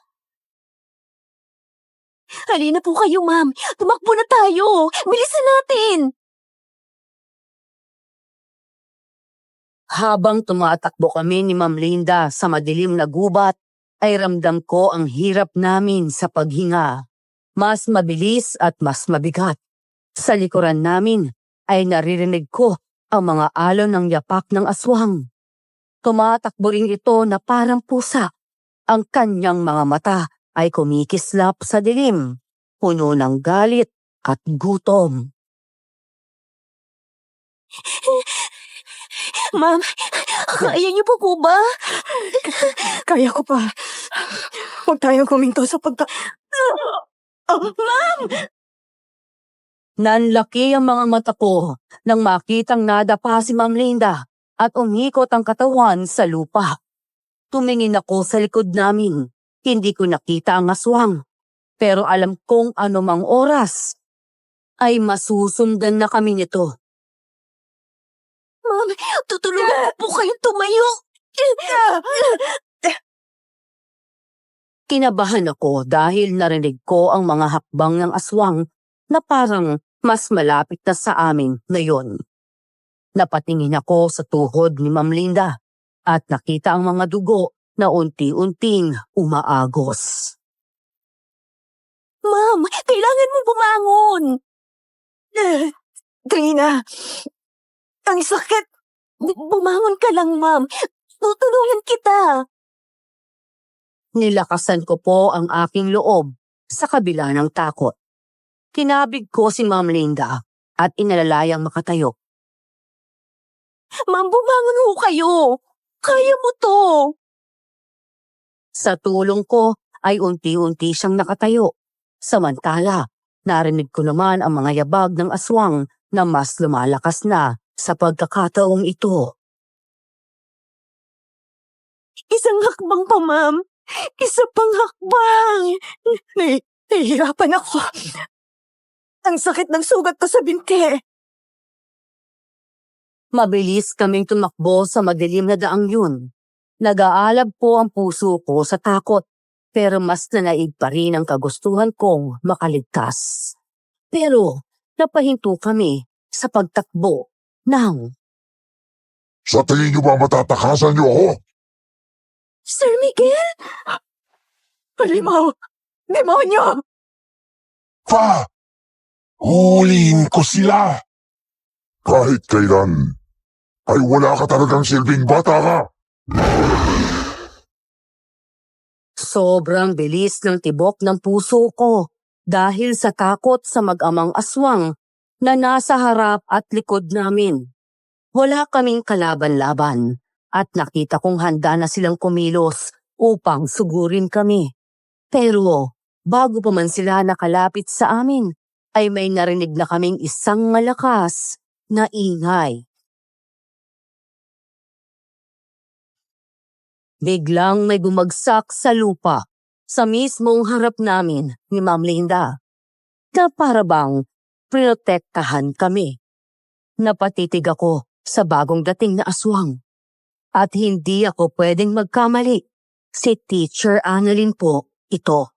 Halina po kayo, ma'am. Tumakbo na tayo. Bilisan natin. Habang tumatakbo kami ni Ma'am Linda sa madilim na gubat, ay ramdam ko ang hirap namin sa paghinga. Mas mabilis at mas mabigat. Sa likuran namin ay naririnig ko ang mga alon ng yapak ng aswang. Tumatakbo rin ito na parang pusa. Ang kanyang mga mata ay kumikislap sa dilim. puno ng galit at gutom. Ma'am, kaya niyo po ba? Kaya ko pa. Huwag tayong kuminto sa Nanlaki ang mga mata ko nang makitang nadapa si Ma'am Linda at umikot ang katawan sa lupa. Tumingin ako sa likod namin. Hindi ko nakita ang aswang. Pero alam kong anumang oras ay masusundan na kami nito. Ma'am, tutulungan po kayong tumayo. Kinabahan ako dahil narinig ko ang mga hakbang ng aswang na parang mas malapit na sa amin ngayon. Napatingin ako sa tuhod ni Ma'am Linda at nakita ang mga dugo na unti-unting umaagos. Ma'am, kailangan mo bumangon. Trina, ang sakit. Bumangon ka lang, ma'am. Tutulungan kita. Nilakasan ko po ang aking loob sa kabila ng takot. Kinabig ko si Ma'am Linda at inalalayang makatayo. Ma'am, bumangon ho kayo. Kaya mo to. Sa tulong ko ay unti-unti siyang nakatayo. Samantala, narinig ko naman ang mga yabag ng aswang na mas lumalakas na sa pagkakataong ito. Isang hakbang pa, ma'am. Isa pang hakbang. Nahihirapan ako. Ang sakit ng sugat ko sa binti. Mabilis kaming tumakbo sa madilim na daang yun. Nag-aalab po ang puso ko sa takot, pero mas nanaig pa rin ang kagustuhan kong makaligtas. Pero napahinto kami sa pagtakbo ng... Sa tingin niyo ba matatakasan niyo ako? Sir Miguel? Halimaw! Demonyo! Pa! Huliin ko sila! Kahit kailan, ay wala ka talagang silbing bata ka. Sobrang bilis ng tibok ng puso ko dahil sa takot sa mag-amang aswang na nasa harap at likod namin. Wala kaming kalaban-laban at nakita kong handa na silang kumilos upang sugurin kami. Pero bago pa man sila nakalapit sa amin, ay may narinig na kaming isang malakas na ingay. Biglang may bumagsak sa lupa sa mismong harap namin ni Ma'am Linda na para bang protektahan kami. Napatitig ako sa bagong dating na aswang at hindi ako pwedeng magkamali. Si Teacher Annalyn po ito.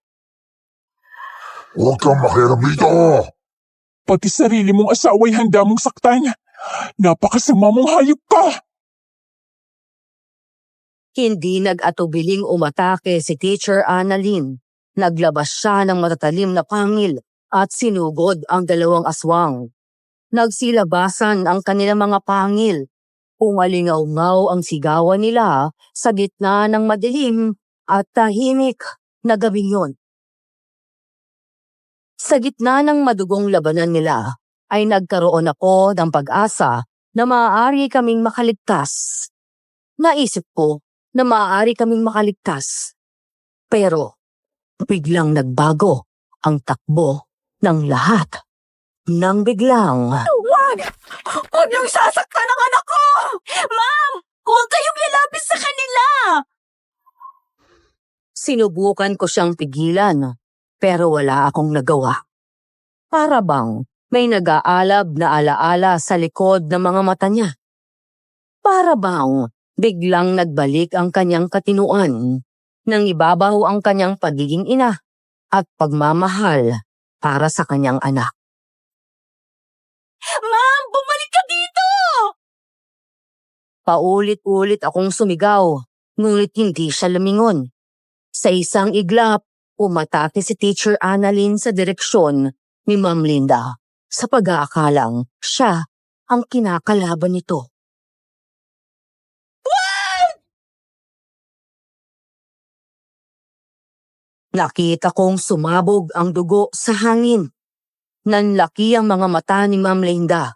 Huwag kang makialam dito. Pati sarili mong asawa'y handa mong saktan. Napakasama mong hayop ka! Hindi nag-atubiling umatake si Teacher Annalyn. Naglabas siya ng matatalim na pangil at sinugod ang dalawang aswang. Nagsilabasan ang kanilang mga pangil. Umalingaw-ngaw ang sigawan nila sa gitna ng madilim at tahimik na gabing yun. Sa gitna ng madugong labanan nila ay nagkaroon ako ng pag-asa na maaari kaming makaligtas. Naisip ko na maaari kaming makaligtas. Pero biglang nagbago ang takbo ng lahat. Nang biglang... Huwag! Huwag niyong sasaktan ang anak ko! Ma'am! Huwag kayong lalapit sa kanila! Sinubukan ko siyang pigilan, pero wala akong nagawa. Para bang may nag-aalab na alaala sa likod ng mga mata niya. Para bang biglang nagbalik ang kanyang katinuan, nang ibabaw ang kanyang pagiging ina at pagmamahal para sa kanyang anak. Ma'am! Bumalik ka dito! Paulit-ulit akong sumigaw, ngunit hindi siya lumingon. Sa isang iglap, umatake si Teacher Annalyn sa direksyon ni Ma'am Linda sa pag-aakalang siya ang kinakalaban nito. Nakita kong sumabog ang dugo sa hangin. Nanlaki ang mga mata ni Ma'am Linda.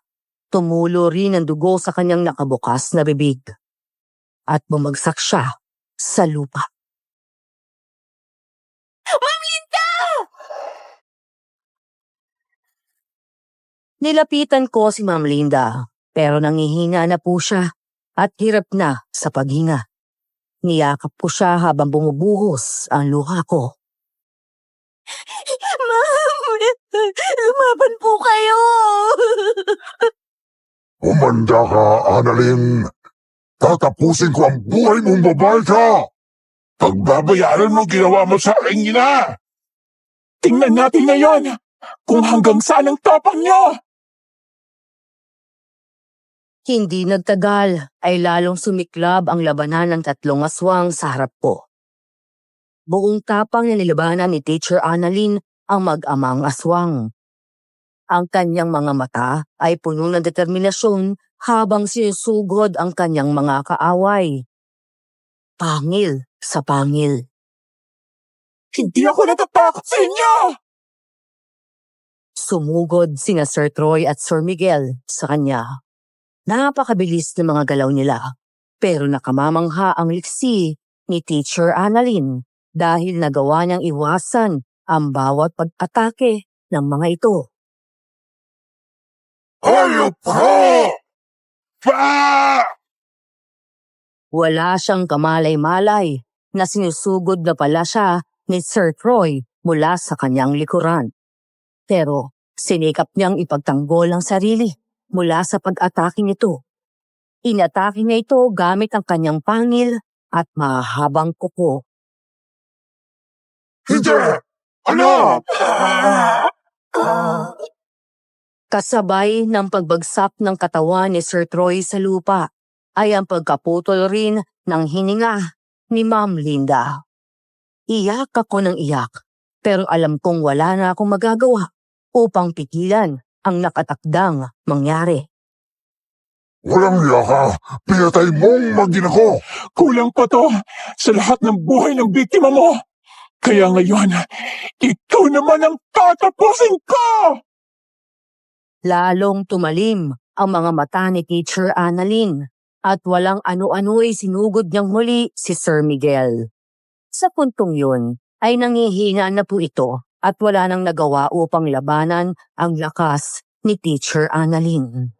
Tumulo rin ang dugo sa kanyang nakabukas na bibig. At bumagsak siya sa lupa. Ma'am Linda! Nilapitan ko si Ma'am Linda, pero nangihina na po siya at hirap na sa paghinga. Niyakap ko siya habang bumubuhos ang luha ko. Ma'am, lumaban po kayo! Umanda ka, Annalyn. Tatapusin ko ang buhay mong babae ka! Pagbabayaran mo ginawa mo sa aking ina! Tingnan natin ngayon kung hanggang saan ang tapang niyo! Hindi nagtagal ay lalong sumiklab ang labanan ng tatlong aswang sa harap ko. Buong tapang na nilabanan ni Teacher Annalyn ang mag-amang aswang. Ang kanyang mga mata ay puno ng determinasyon habang sinusugod ang kanyang mga kaaway. Pangil sa pangil. Hindi ako natatakot sa inyo! Sumugod sina Sir Troy at Sir Miguel sa kanya. Napakabilis ng mga galaw nila, pero nakamamangha ang liksi ni Teacher Annalyn dahil nagawa niyang iwasan ang bawat pag-atake ng mga ito. Hayop ka! Wala siyang kamalay-malay na sinusugod na pala siya ni Sir Troy mula sa kanyang likuran. Pero sinikap niyang ipagtanggol ang sarili mula sa pag-atake nito. Inatake niya ito gamit ang kanyang pangil at mahabang kuko. Hindi! Ano? Kasabay ng pagbagsak ng katawan ni Sir Troy sa lupa ay ang pagkaputol rin ng hininga ni Ma'am Linda. Iyak ako ng iyak, pero alam kong wala na akong magagawa upang pigilan ang nakatakdang mangyari. Walang hiya ka! Pinatay mong mag-ina ko! Kulang pa to sa lahat ng buhay ng biktima mo! Kaya ngayon, ikaw naman ang tatapusin ko! Lalong tumalim ang mga mata ni Teacher Annalyn at walang ano-ano ay sinugod niyang huli si Sir Miguel. Sa puntong yun ay nangihina na po ito at wala nang nagawa upang labanan ang lakas ni Teacher Annalyn.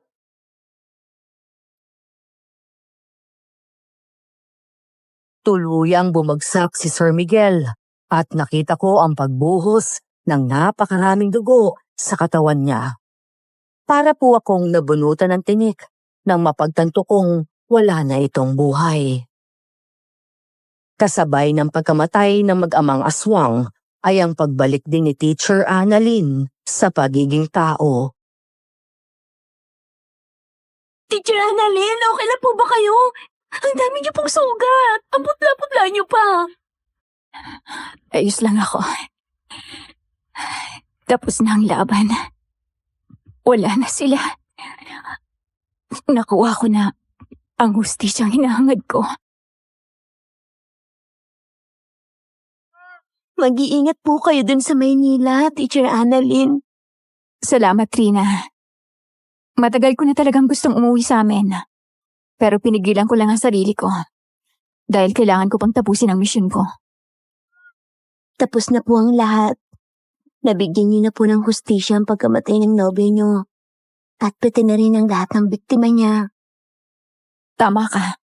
Tuluyang bumagsak si Sir Miguel at nakita ko ang pagbuhos ng napakaraming dugo sa katawan niya. Para po akong nabunutan ng tinik nang mapagtanto kong wala na itong buhay. Kasabay ng pagkamatay ng mag-amang aswang ay ang pagbalik din ni Teacher Annalyn sa pagiging tao. Teacher Annalyn, okay lang po ba kayo? Ang dami niyo pong sugat. Ang putla-putla niyo pa. Ayos lang ako. Tapos na ang laban. Wala na sila. Nakuha ko na ang hustisyang hinahangad ko. Mag-iingat po kayo dun sa Maynila, Teacher Annalyn. Salamat, Trina. Matagal ko na talagang gustong umuwi sa amin. Pero pinigilan ko lang ang sarili ko. Dahil kailangan ko pang tapusin ang misyon ko. Tapos na po ang lahat. Nabigyan niyo na po ng hustisya ang pagkamatay ng nobya niyo. At pati na rin ang lahat ng biktima niya. Tama ka.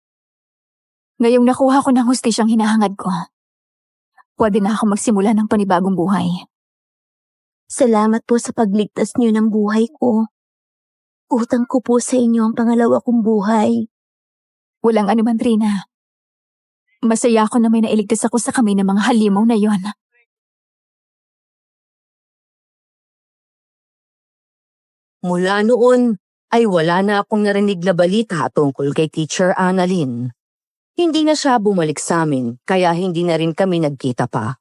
Ngayong nakuha ko ng hustisyang hinahangad ko, pwede na ako magsimula ng panibagong buhay. Salamat po sa pagligtas niyo ng buhay ko. Utang ko po sa inyo ang pangalawa kong buhay. Walang anuman, Trina. Masaya ako na may nailigtas ako sa kamay ng mga halimaw na yon. Mula noon ay wala na akong narinig na balita tungkol kay Teacher Annalyn. Hindi na siya bumalik sa amin kaya hindi na rin kami nagkita pa.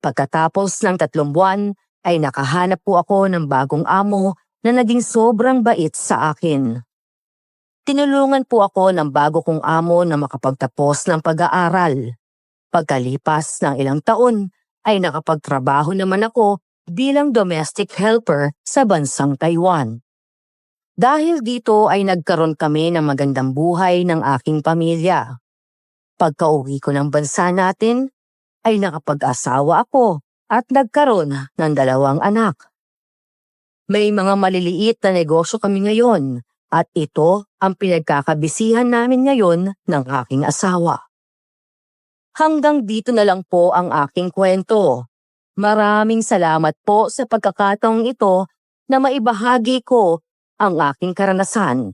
Pagkatapos ng 3 buwan ay nakahanap po ako ng bagong amo na naging sobrang bait sa akin. Tinulungan po ako ng bago kong amo na makapagtapos ng pag-aaral. Pagkalipas ng ilang taon ay nakapagtrabaho naman ako bilang domestic helper sa bansang Taiwan. Dahil dito ay nagkaroon kami ng magandang buhay ng aking pamilya. Pagka-uwi ko ng bansa natin, ay nakapag-asawa ako at nagkaroon ng 2 anak. May mga maliliit na negosyo kami ngayon at ito ang pinagkakabisihan namin ngayon ng aking asawa. Hanggang dito na lang po ang aking kwento. Maraming salamat po sa pagkakataong ito na maibahagi ko ang aking karanasan.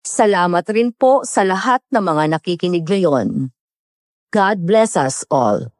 Salamat rin po sa lahat ng mga nakikinig ngayon. God bless us all.